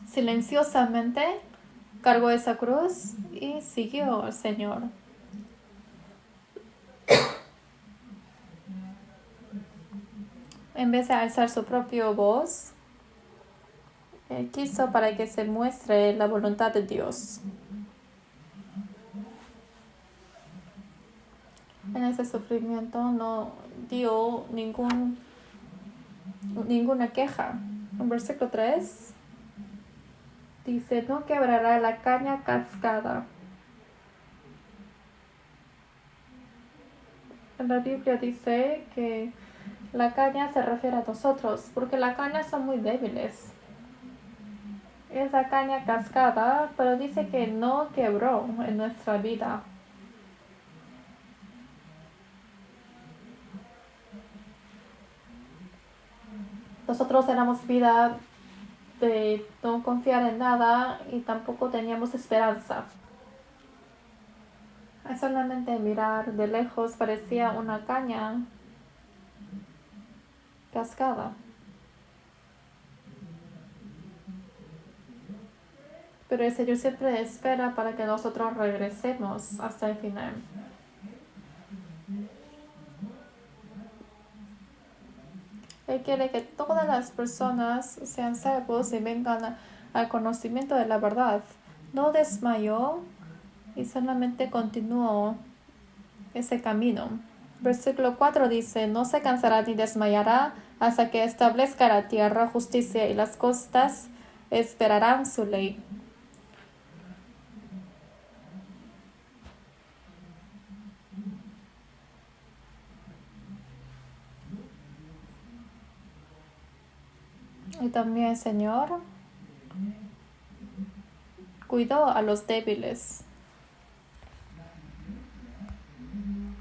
Silenciosamente cargó esa cruz y siguió al Señor. En vez de alzar su propia voz, él quiso para que se muestre la voluntad de Dios. En ese sufrimiento no dio ninguna queja. En versículo 3 dice, no quebrará la caña cascada. En la Biblia dice que la caña se refiere a nosotros, porque las cañas son muy débiles. Esa caña cascada, pero dice que no quebró en nuestra vida. Nosotros éramos vida de no confiar en nada y tampoco teníamos esperanza. A solamente mirar de lejos parecía una caña cascada. Pero el Señor siempre espera para que nosotros regresemos hasta el final. Él quiere que todas las personas sean salvos y vengan al conocimiento de la verdad. No desmayó y solamente continuó ese camino. Versículo 4 dice, no se cansará ni desmayará hasta que establezca la tierra justicia y las costas esperarán su ley. Y también el Señor cuidó a los débiles.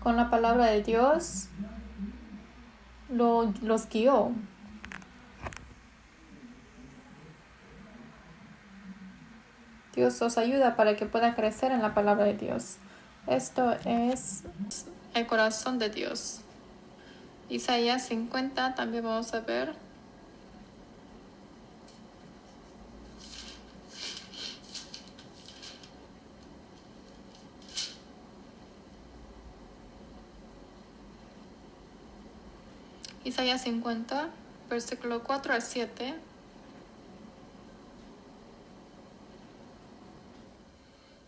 Con la palabra de Dios los guió. Dios os ayuda para que puedan crecer en la palabra de Dios. Esto es el corazón de Dios. Isaías 50 también vamos a ver. Isaías 50, versículo 4 al 7.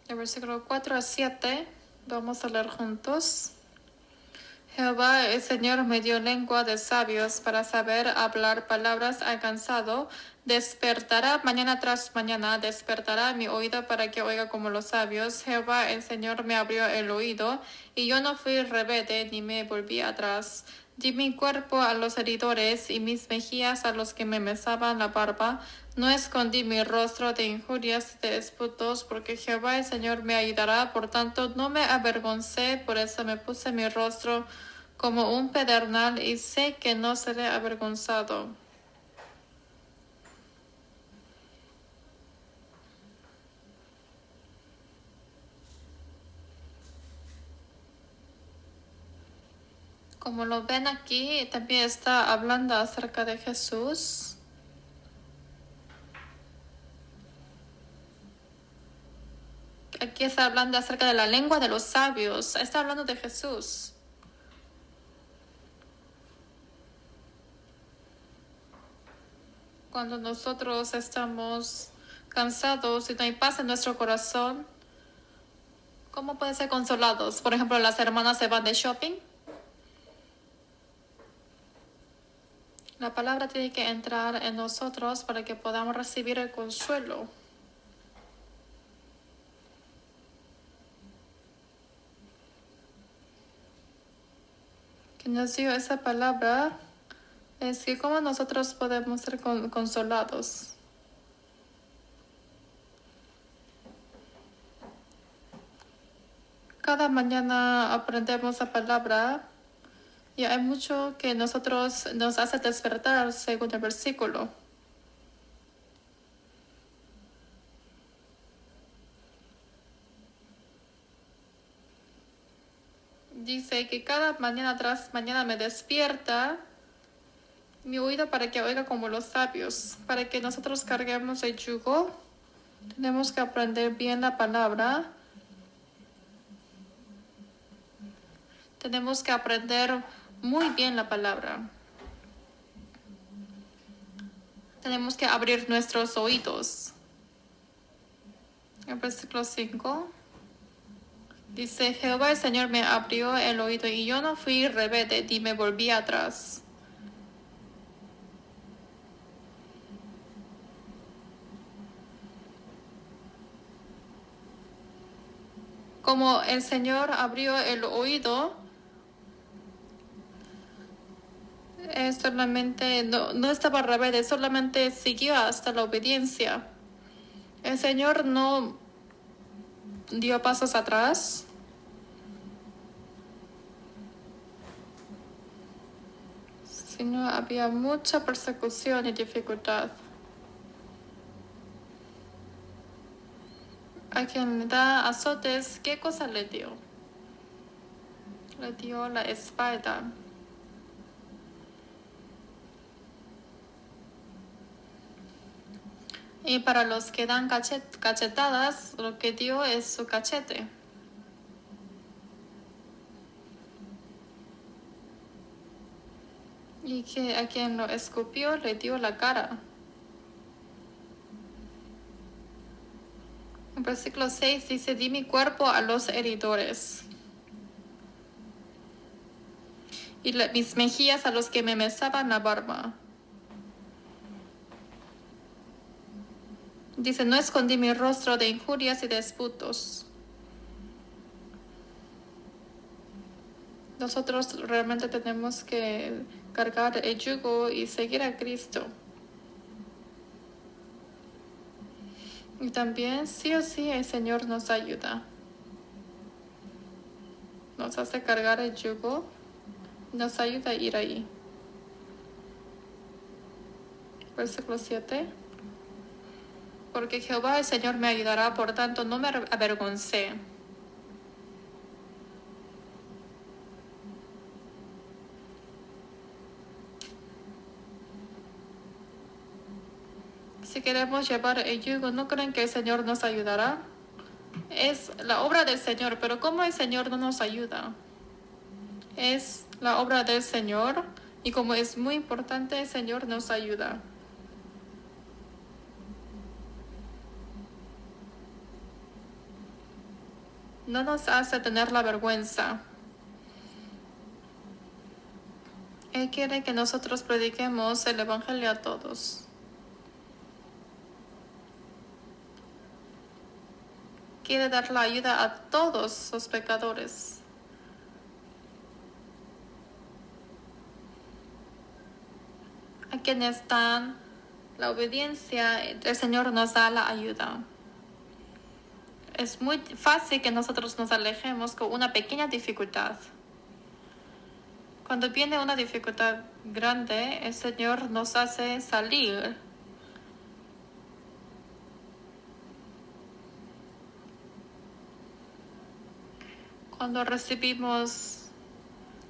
El versículo 4 al 7 vamos a leer juntos. Jehová el Señor me dio lengua de sabios para saber hablar palabras al cansado. Despertará mañana tras mañana, despertará mi oído para que oiga como los sabios. Jehová el Señor me abrió el oído, y yo no fui rebelde ni me volví atrás. Di mi cuerpo a los heridores y mis mejillas a los que me mesaban la barba. No escondí mi rostro de injurias y de disputos, porque Jehová el Señor me ayudará. Por tanto, no me avergoncé, por eso me puse mi rostro como un pedernal y sé que no seré avergonzado. Como lo ven aquí, también está hablando acerca de Jesús. Aquí está hablando acerca de la lengua de los sabios. Está hablando de Jesús. Cuando nosotros estamos cansados y no hay paz en nuestro corazón, ¿cómo pueden ser consolados? Por ejemplo, las hermanas se van de shopping. La palabra tiene que entrar en nosotros para que podamos recibir el consuelo. Que nos dio esa palabra es que cómo nosotros podemos ser consolados. Cada mañana aprendemos la palabra y hay mucho que nosotros nos hace despertar según el versículo. Dice que cada mañana tras mañana me despierta mi oído para que oiga como los sabios. Para que nosotros carguemos el yugo, tenemos que aprender bien la palabra. Tenemos que aprender muy bien la palabra. Tenemos que abrir nuestros oídos. El versículo 5 dice, Jehová el Señor me abrió el oído y yo no fui rebelde ni me volví atrás. Como el Señor abrió el oído, solamente no estaba rebelde, solamente siguió hasta la obediencia. El Señor no dio pasos atrás, sino había mucha persecución y dificultad. A quien le da azotes, ¿qué cosa le dio? Le dio la espalda. Y para los que dan cachetadas, lo que dio es su cachete. Y que a quien lo escupió le dio la cara. En versículo 6 dice, di mi cuerpo a los heridores. Y mis mejillas a los que me mesaban la barba. Dice, no escondí mi rostro de injurias y de disputos. Nosotros realmente tenemos que cargar el yugo y seguir a Cristo. Y también, sí o sí, el Señor nos ayuda. Nos hace cargar el yugo, nos ayuda a ir ahí. Versículo 7. Porque Jehová el Señor me ayudará, por tanto no me avergoncé. Si queremos llevar el yugo, ¿no creen que el Señor nos ayudará? Es la obra del Señor, pero ¿cómo el Señor no nos ayuda? Es la obra del Señor y como es muy importante, el Señor nos ayuda. No nos hace tener la vergüenza. Él quiere que nosotros prediquemos el Evangelio a todos. Quiere dar la ayuda a todos los pecadores. A quienes dan la obediencia, el Señor nos da la ayuda. Es muy fácil que nosotros nos alejemos con una pequeña dificultad. Cuando viene una dificultad grande, el Señor nos hace salir. Cuando recibimos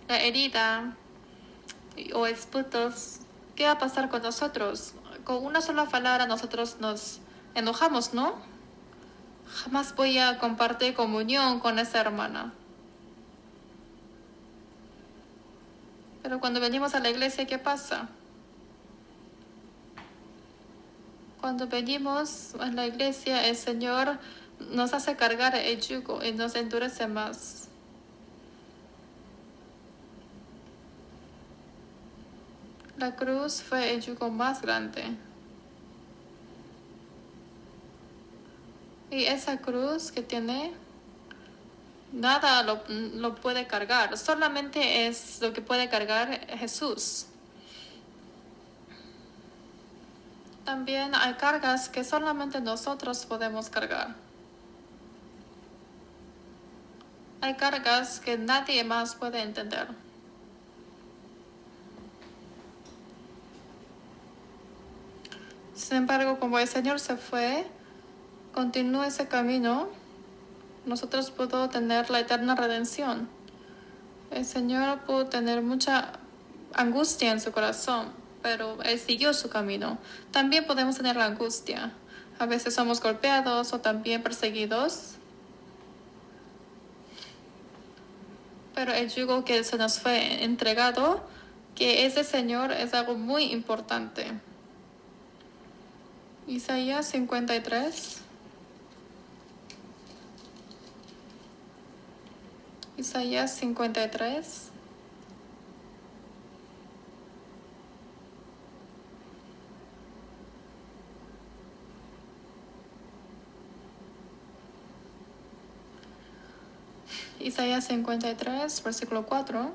la herida o esputos, ¿qué va a pasar con nosotros? Con una sola palabra nosotros nos enojamos, ¿no? Jamás voy a compartir comunión con esa hermana. Pero cuando venimos a la iglesia, ¿qué pasa? Cuando venimos a la iglesia, el Señor nos hace cargar el yugo y nos endurece más. La cruz fue el yugo más grande. Y esa cruz que tiene, nada lo puede cargar. Solamente es lo que puede cargar Jesús. También hay cargas que solamente nosotros podemos cargar. Hay cargas que nadie más puede entender. Sin embargo, como el Señor se fue, continúa ese camino, nosotros podemos tener la eterna redención. El Señor pudo tener mucha angustia en su corazón, pero Él siguió su camino. También podemos tener la angustia. A veces somos golpeados o también perseguidos. Pero el yugo que se nos fue entregado, que ese Señor, es algo muy importante. Isaías 53. Isaías 53. Isaías 53, versículo 4.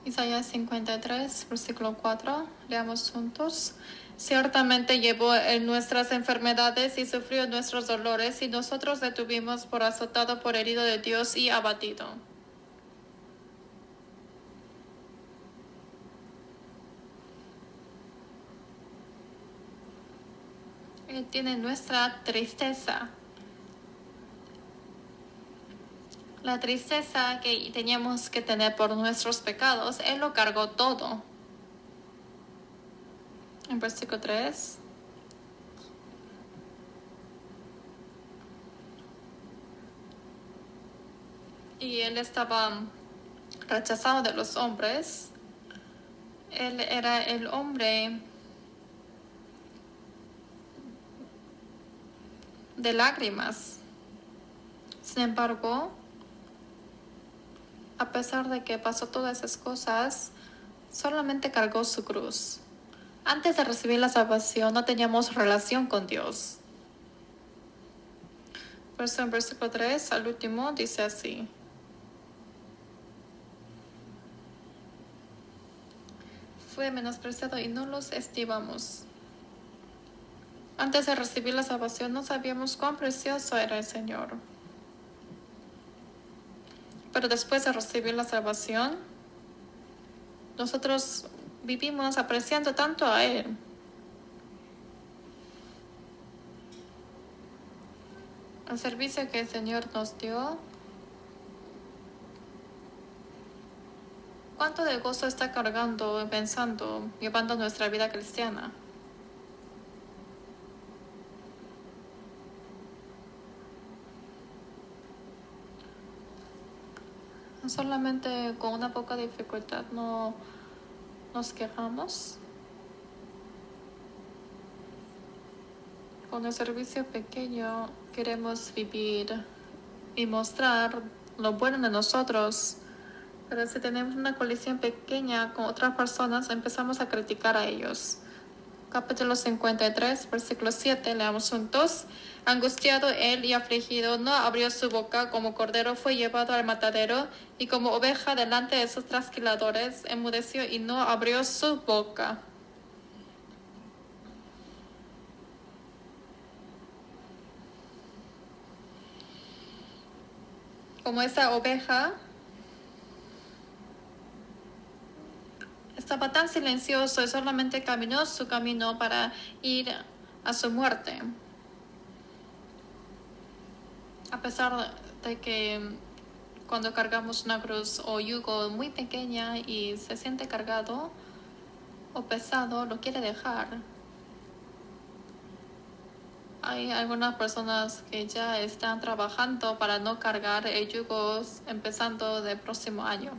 Isaías 53, versículo 4. Leamos juntos. Ciertamente llevó en nuestras enfermedades y sufrió nuestros dolores, y nosotros le tuvimos por azotado, por herido de Dios y abatido. Él tiene nuestra tristeza. La tristeza que teníamos que tener por nuestros pecados, Él lo cargó todo. En versículo 3. Y Él estaba rechazado de los hombres. Él era el hombre de lágrimas. Sin embargo, a pesar de que pasó todas esas cosas, solamente cargó su cruz. Antes de recibir la salvación no teníamos relación con Dios. Por eso en versículo 3 al último dice así. Fue menospreciado y no los estimamos. Antes de recibir la salvación no sabíamos cuán precioso era el Señor. Pero después de recibir la salvación, nosotros vivimos apreciando tanto a Él. El servicio que el Señor nos dio, ¿cuánto de gozo está cargando, pensando, llevando nuestra vida cristiana? Solamente con una poca dificultad no nos quejamos. Con el servicio pequeño queremos vivir y mostrar lo bueno de nosotros. Pero si tenemos una colisión pequeña con otras personas, empezamos a criticar a ellos. Capítulo 53, versículo 7, leamos juntos. Angustiado él y afligido, no abrió su boca, como cordero fue llevado al matadero, y como oveja delante de sus trasquiladores, enmudeció y no abrió su boca. Como esa oveja, estaba tan silencioso y solamente caminó su camino para ir a su muerte. A pesar de que cuando cargamos una cruz o yugo muy pequeña y se siente cargado o pesado, lo quiere dejar. Hay algunas personas que ya están trabajando para no cargar el yugo empezando del próximo año.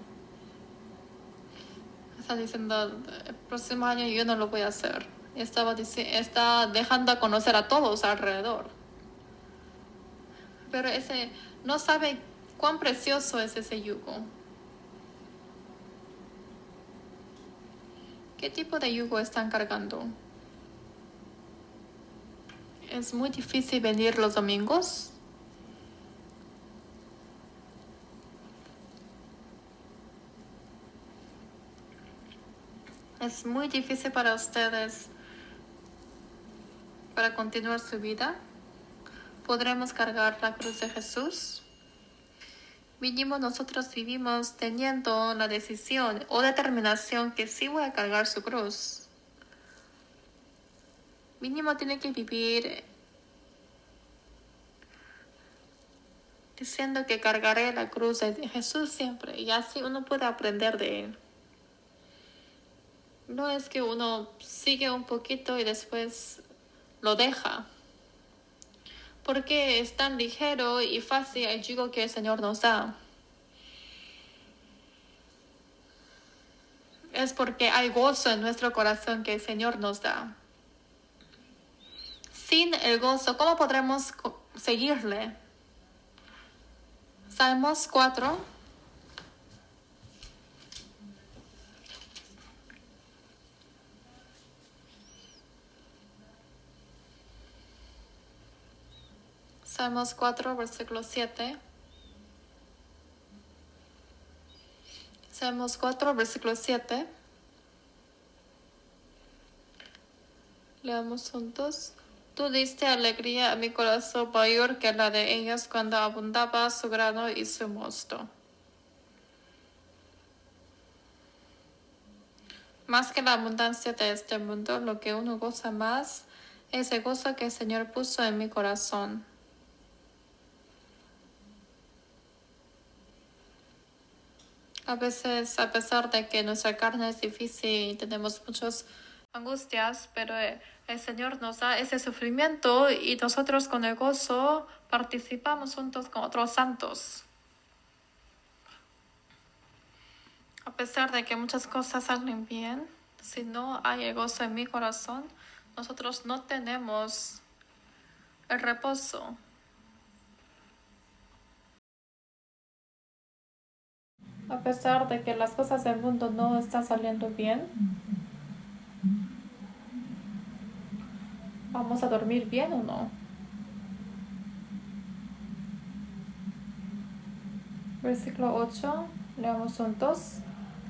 Está diciendo, el próximo año yo no lo voy a hacer. Está dejando a conocer a todos alrededor. Pero ese no sabe cuán precioso es ese yugo. ¿Qué tipo de yugo están cargando? Es muy difícil venir los domingos. Es muy difícil para ustedes para continuar su vida. ¿Podremos cargar la cruz de Jesús? Mínimo nosotros vivimos teniendo la decisión o determinación que sí voy a cargar su cruz. Mínimo tiene que vivir diciendo que cargaré la cruz de Jesús siempre, y así uno puede aprender de Él. No es que uno sigue un poquito y después lo deja, porque es tan ligero y fácil el yugo que el Señor nos da. Es porque hay gozo en nuestro corazón que el Señor nos da. Sin el gozo, ¿cómo podremos seguirle? Salmos 4. Salmos 4, versículo 7. Salmos 4, versículo 7. Leamos juntos. Tú diste alegría a mi corazón mayor que la de ellos cuando abundaba su grano y su mosto. Más que la abundancia de este mundo, lo que uno goza más es el gozo que el Señor puso en mi corazón. A veces, a pesar de que nuestra carne es difícil y tenemos muchas angustias, pero el Señor nos da ese sufrimiento y nosotros con el gozo participamos juntos con otros santos. A pesar de que muchas cosas salen bien, si no hay el gozo en mi corazón, nosotros no tenemos el reposo. A pesar de que las cosas del mundo no están saliendo bien, ¿vamos a dormir bien o no? Versículo 8, leamos juntos.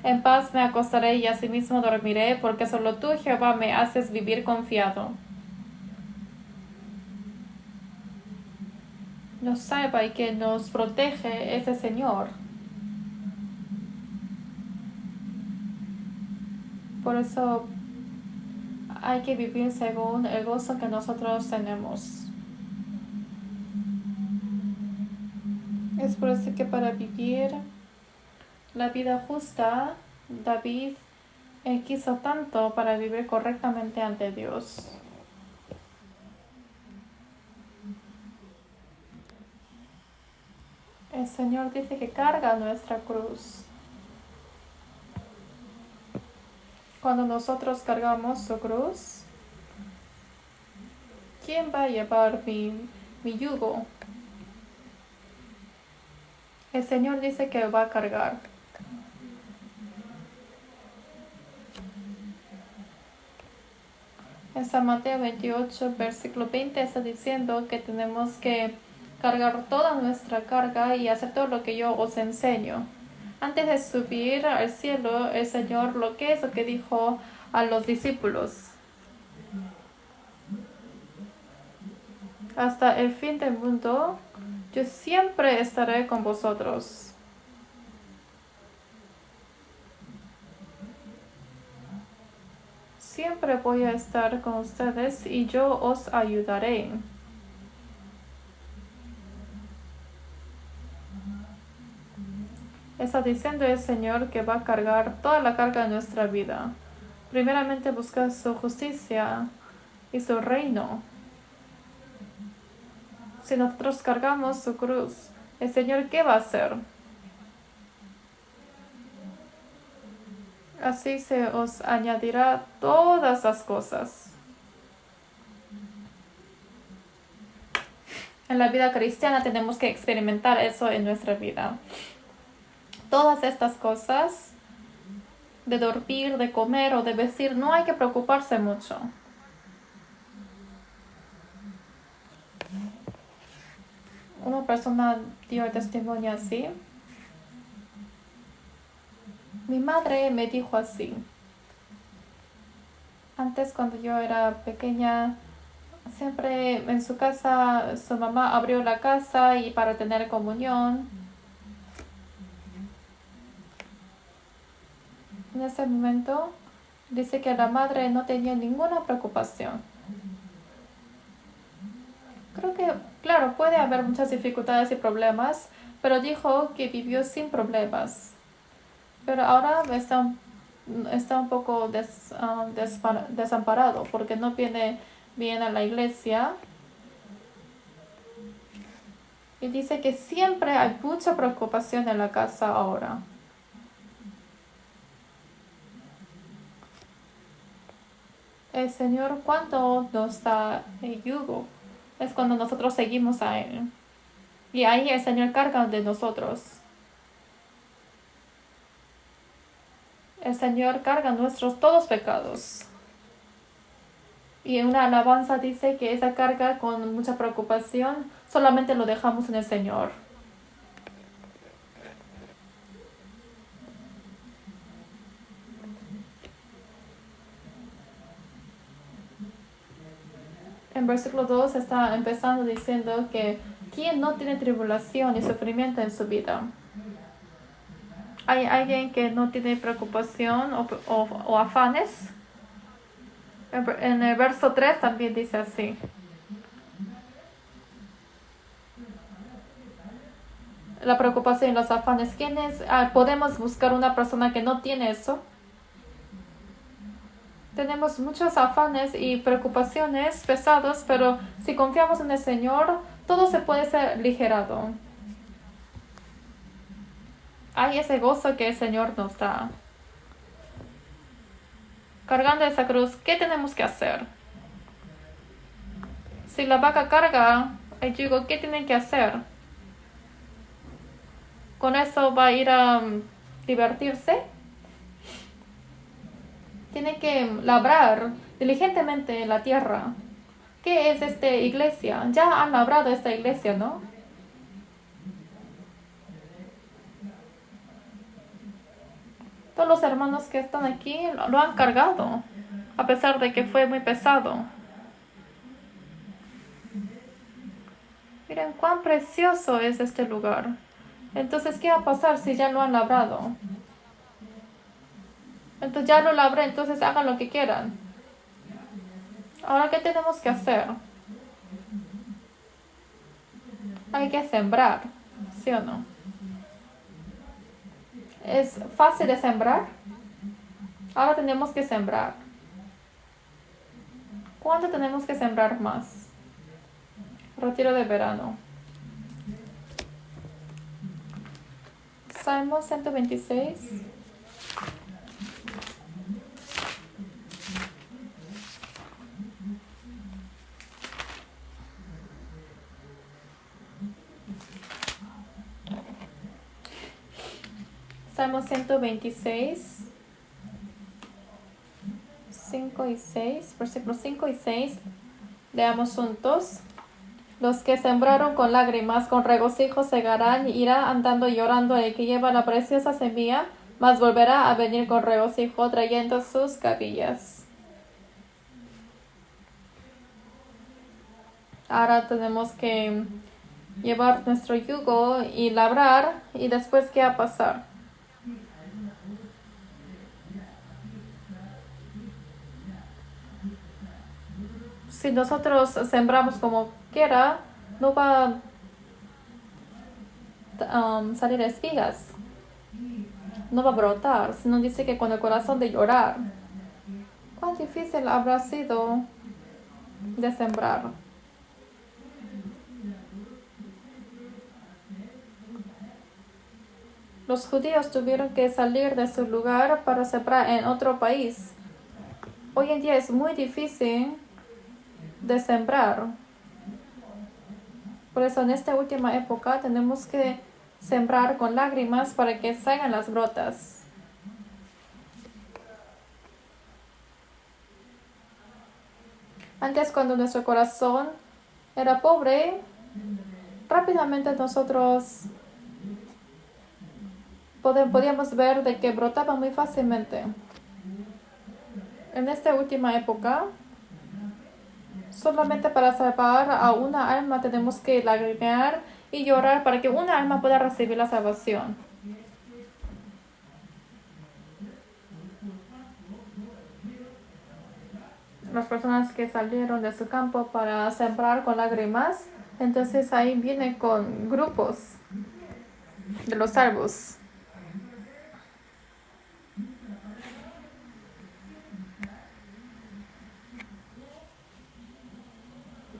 En paz me acostaré y asimismo dormiré, porque solo tú, Jehová, me haces vivir confiado. Nos salva y que nos protege ese Señor. Por eso hay que vivir según el gozo que nosotros tenemos. Es por eso que para vivir la vida justa, David quiso tanto para vivir correctamente ante Dios. El Señor dice que carga nuestra cruz. Cuando nosotros cargamos su cruz, ¿quién va a llevar mi yugo? El Señor dice que va a cargar. En San Mateo 28, versículo 20 está diciendo que tenemos que cargar toda nuestra carga y hacer todo lo que yo os enseño. Antes de subir al cielo, el Señor lo que dijo a los discípulos. Hasta el fin del mundo, yo siempre estaré con vosotros. Siempre voy a estar con ustedes y yo os ayudaré. Está diciendo el Señor que va a cargar toda la carga de nuestra vida. Primeramente buscar su justicia y su reino. Si nosotros cargamos su cruz, el Señor, ¿qué va a hacer? Así se os añadirá todas las cosas. En la vida cristiana tenemos que experimentar eso en nuestra vida. Todas estas cosas, de dormir, de comer o de vestir, no hay que preocuparse mucho. Una persona dio testimonio así. Mi madre me dijo así. Antes, cuando yo era pequeña, siempre en su casa, su mamá abrió la casa y para tener comunión. En ese momento, dice que la madre no tenía ninguna preocupación. Creo que, claro, puede haber muchas dificultades y problemas, pero dijo que vivió sin problemas. Pero ahora está un poco desamparado porque no viene bien a la iglesia. Y dice que siempre hay mucha preocupación en la casa ahora. El Señor, cuando nos da el yugo, es cuando nosotros seguimos a Él. Y ahí el Señor carga de nosotros. El Señor carga nuestros todos pecados. Y en una alabanza dice que esa carga con mucha preocupación solamente lo dejamos en el Señor. En versículo 2 está empezando diciendo que ¿quién no tiene tribulación y sufrimiento en su vida? ¿Hay alguien que no tiene preocupación o afanes? En el verso 3 también dice así. La preocupación y los afanes. ¿Quiénes podemos buscar una persona que no tiene eso? Tenemos muchos afanes y preocupaciones pesados, pero si confiamos en el Señor, todo se puede ser aligerado. Hay ese gozo que el Señor nos da. Cargando esa cruz, ¿qué tenemos que hacer? Si la vaca carga el yugo, ¿qué tienen que hacer? ¿Con eso va a ir a divertirse? Tiene que labrar diligentemente la tierra. ¿Qué es esta iglesia? Ya han labrado esta iglesia, ¿no? Todos los hermanos que están aquí lo han cargado, a pesar de que fue muy pesado. Miren cuán precioso es este lugar. Entonces, ¿qué va a pasar si ya lo han labrado? Entonces ya lo labré, entonces hagan lo que quieran. Ahora, ¿qué tenemos que hacer? Hay que sembrar, ¿sí o no? ¿Es fácil de sembrar? Ahora tenemos que sembrar. ¿Cuánto tenemos que sembrar más? Retiro de verano. Salmo 126. Salmo 126, 5 y 6, versículos 5 y 6. Leamos juntos. Los que sembraron con lágrimas, con regocijo segarán, irá andando llorando el que lleva la preciosa semilla, mas volverá a venir con regocijo trayendo sus cabillas. Ahora tenemos que llevar nuestro yugo y labrar, y después ¿qué va a pasar? Si nosotros sembramos como quiera, no va a salir espigas, no va a brotar, sino dice que con el corazón de llorar. ¿Cuán difícil habrá sido de sembrar? Los judíos tuvieron que salir de su lugar para sembrar en otro país. Hoy en día es muy difícil de sembrar. Por eso en esta última época tenemos que sembrar con lágrimas para que salgan las brotas. Antes, cuando nuestro corazón era pobre, rápidamente nosotros podíamos ver de que brotaba muy fácilmente. En esta última época, solamente para salvar a una alma tenemos que lagrimear y llorar para que una alma pueda recibir la salvación. Las personas que salieron de su campo para sembrar con lágrimas, entonces ahí viene con grupos de los salvos.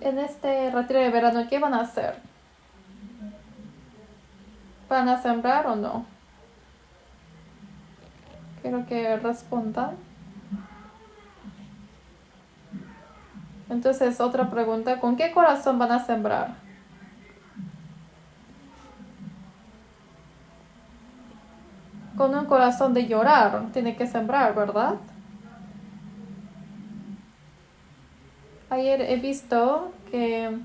En este retiro de verano, ¿qué van a hacer? ¿Van a sembrar o no? Quiero que respondan. Entonces, otra pregunta, ¿con qué corazón van a sembrar? Con un corazón de llorar, tiene que sembrar, ¿verdad? Ayer he visto que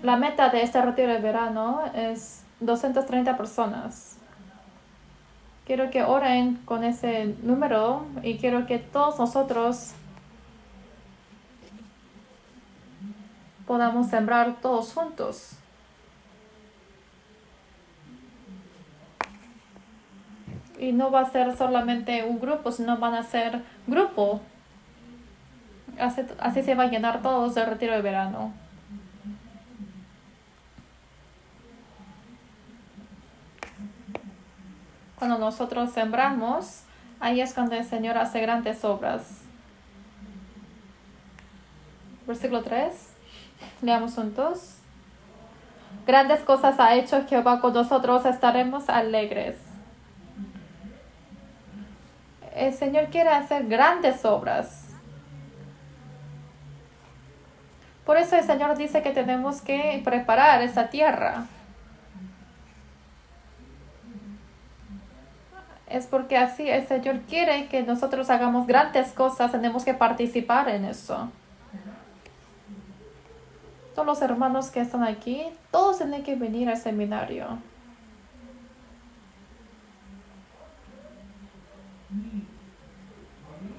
La meta de este retiro de verano es 230 personas. Quiero que oren con ese número y quiero que todos nosotros podamos sembrar todos juntos. Y no va a ser solamente un grupo, sino van a ser grupo. Así se va a llenar todos el retiro de verano. Cuando nosotros sembramos, ahí es cuando el Señor hace grandes obras. Versículo 3. Leamos juntos. Grandes cosas ha hecho Jehová con nosotros, estaremos alegres. El Señor quiere hacer grandes obras. Por eso el Señor dice que tenemos que preparar esa tierra. Es porque así el Señor quiere que nosotros hagamos grandes cosas, tenemos que participar en eso. Todos los hermanos que están aquí, todos tienen que venir al seminario.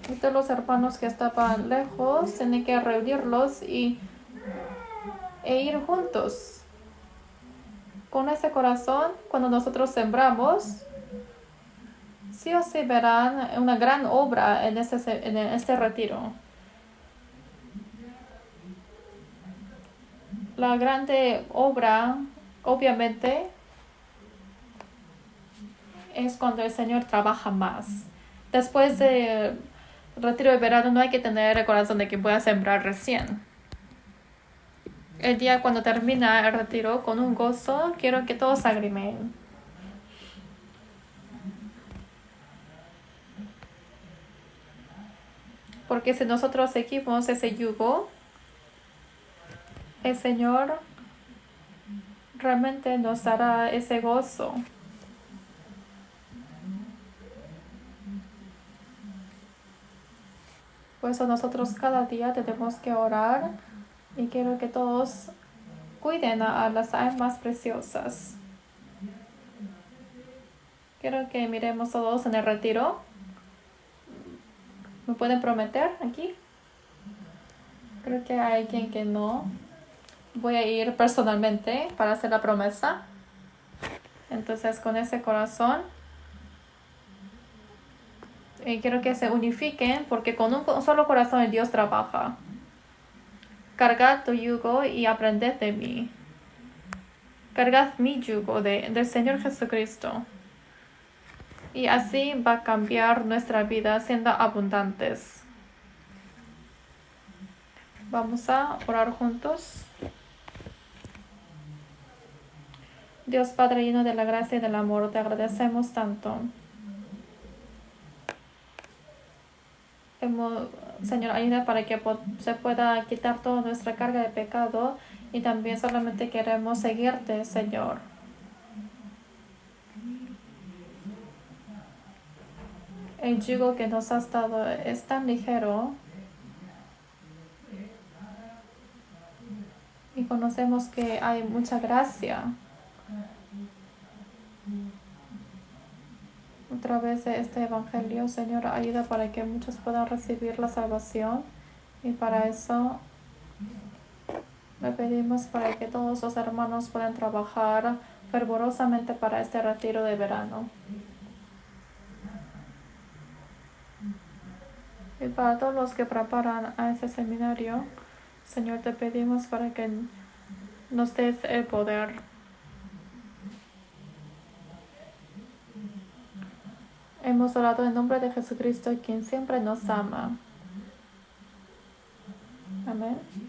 Y todos los hermanos que estaban lejos, tienen que reunirlos e ir juntos. Con ese corazón, cuando nosotros sembramos, sí o sí verán una gran obra en este retiro. La grande obra, obviamente, es cuando el Señor trabaja más. Después del retiro de verano no hay que tener el corazón de que voy a sembrar recién. El día cuando termina el retiro con un gozo, quiero que todos lagrimeen. Porque si nosotros seguimos ese yugo, el Señor realmente nos dará ese gozo. Por eso nosotros cada día tenemos que orar y quiero que todos cuiden a las almas preciosas. Quiero que miremos todos en el retiro. ¿Me pueden prometer aquí? Creo que hay alguien que no. Voy a ir personalmente para hacer la promesa. Entonces con ese corazón quiero que se unifiquen porque con un solo corazón el Dios trabaja. Cargad tu yugo y aprended de mí. Cargad mi yugo del Señor Jesucristo. Y así va a cambiar nuestra vida siendo abundantes. Vamos a orar juntos. Dios Padre lleno de la gracia y del amor, te agradecemos tanto. Señor, ayuda para que se pueda quitar toda nuestra carga de pecado y también solamente queremos seguirte, Señor. El yugo que nos has dado es tan ligero y conocemos que hay mucha gracia. A través de este evangelio, Señor, ayuda para que muchos puedan recibir la salvación y para eso le pedimos para que todos los hermanos puedan trabajar fervorosamente para este retiro de verano. Y para todos los que preparan a ese seminario, Señor, te pedimos para que nos des el poder. Hemos orado en nombre de Jesucristo, quien siempre nos ama.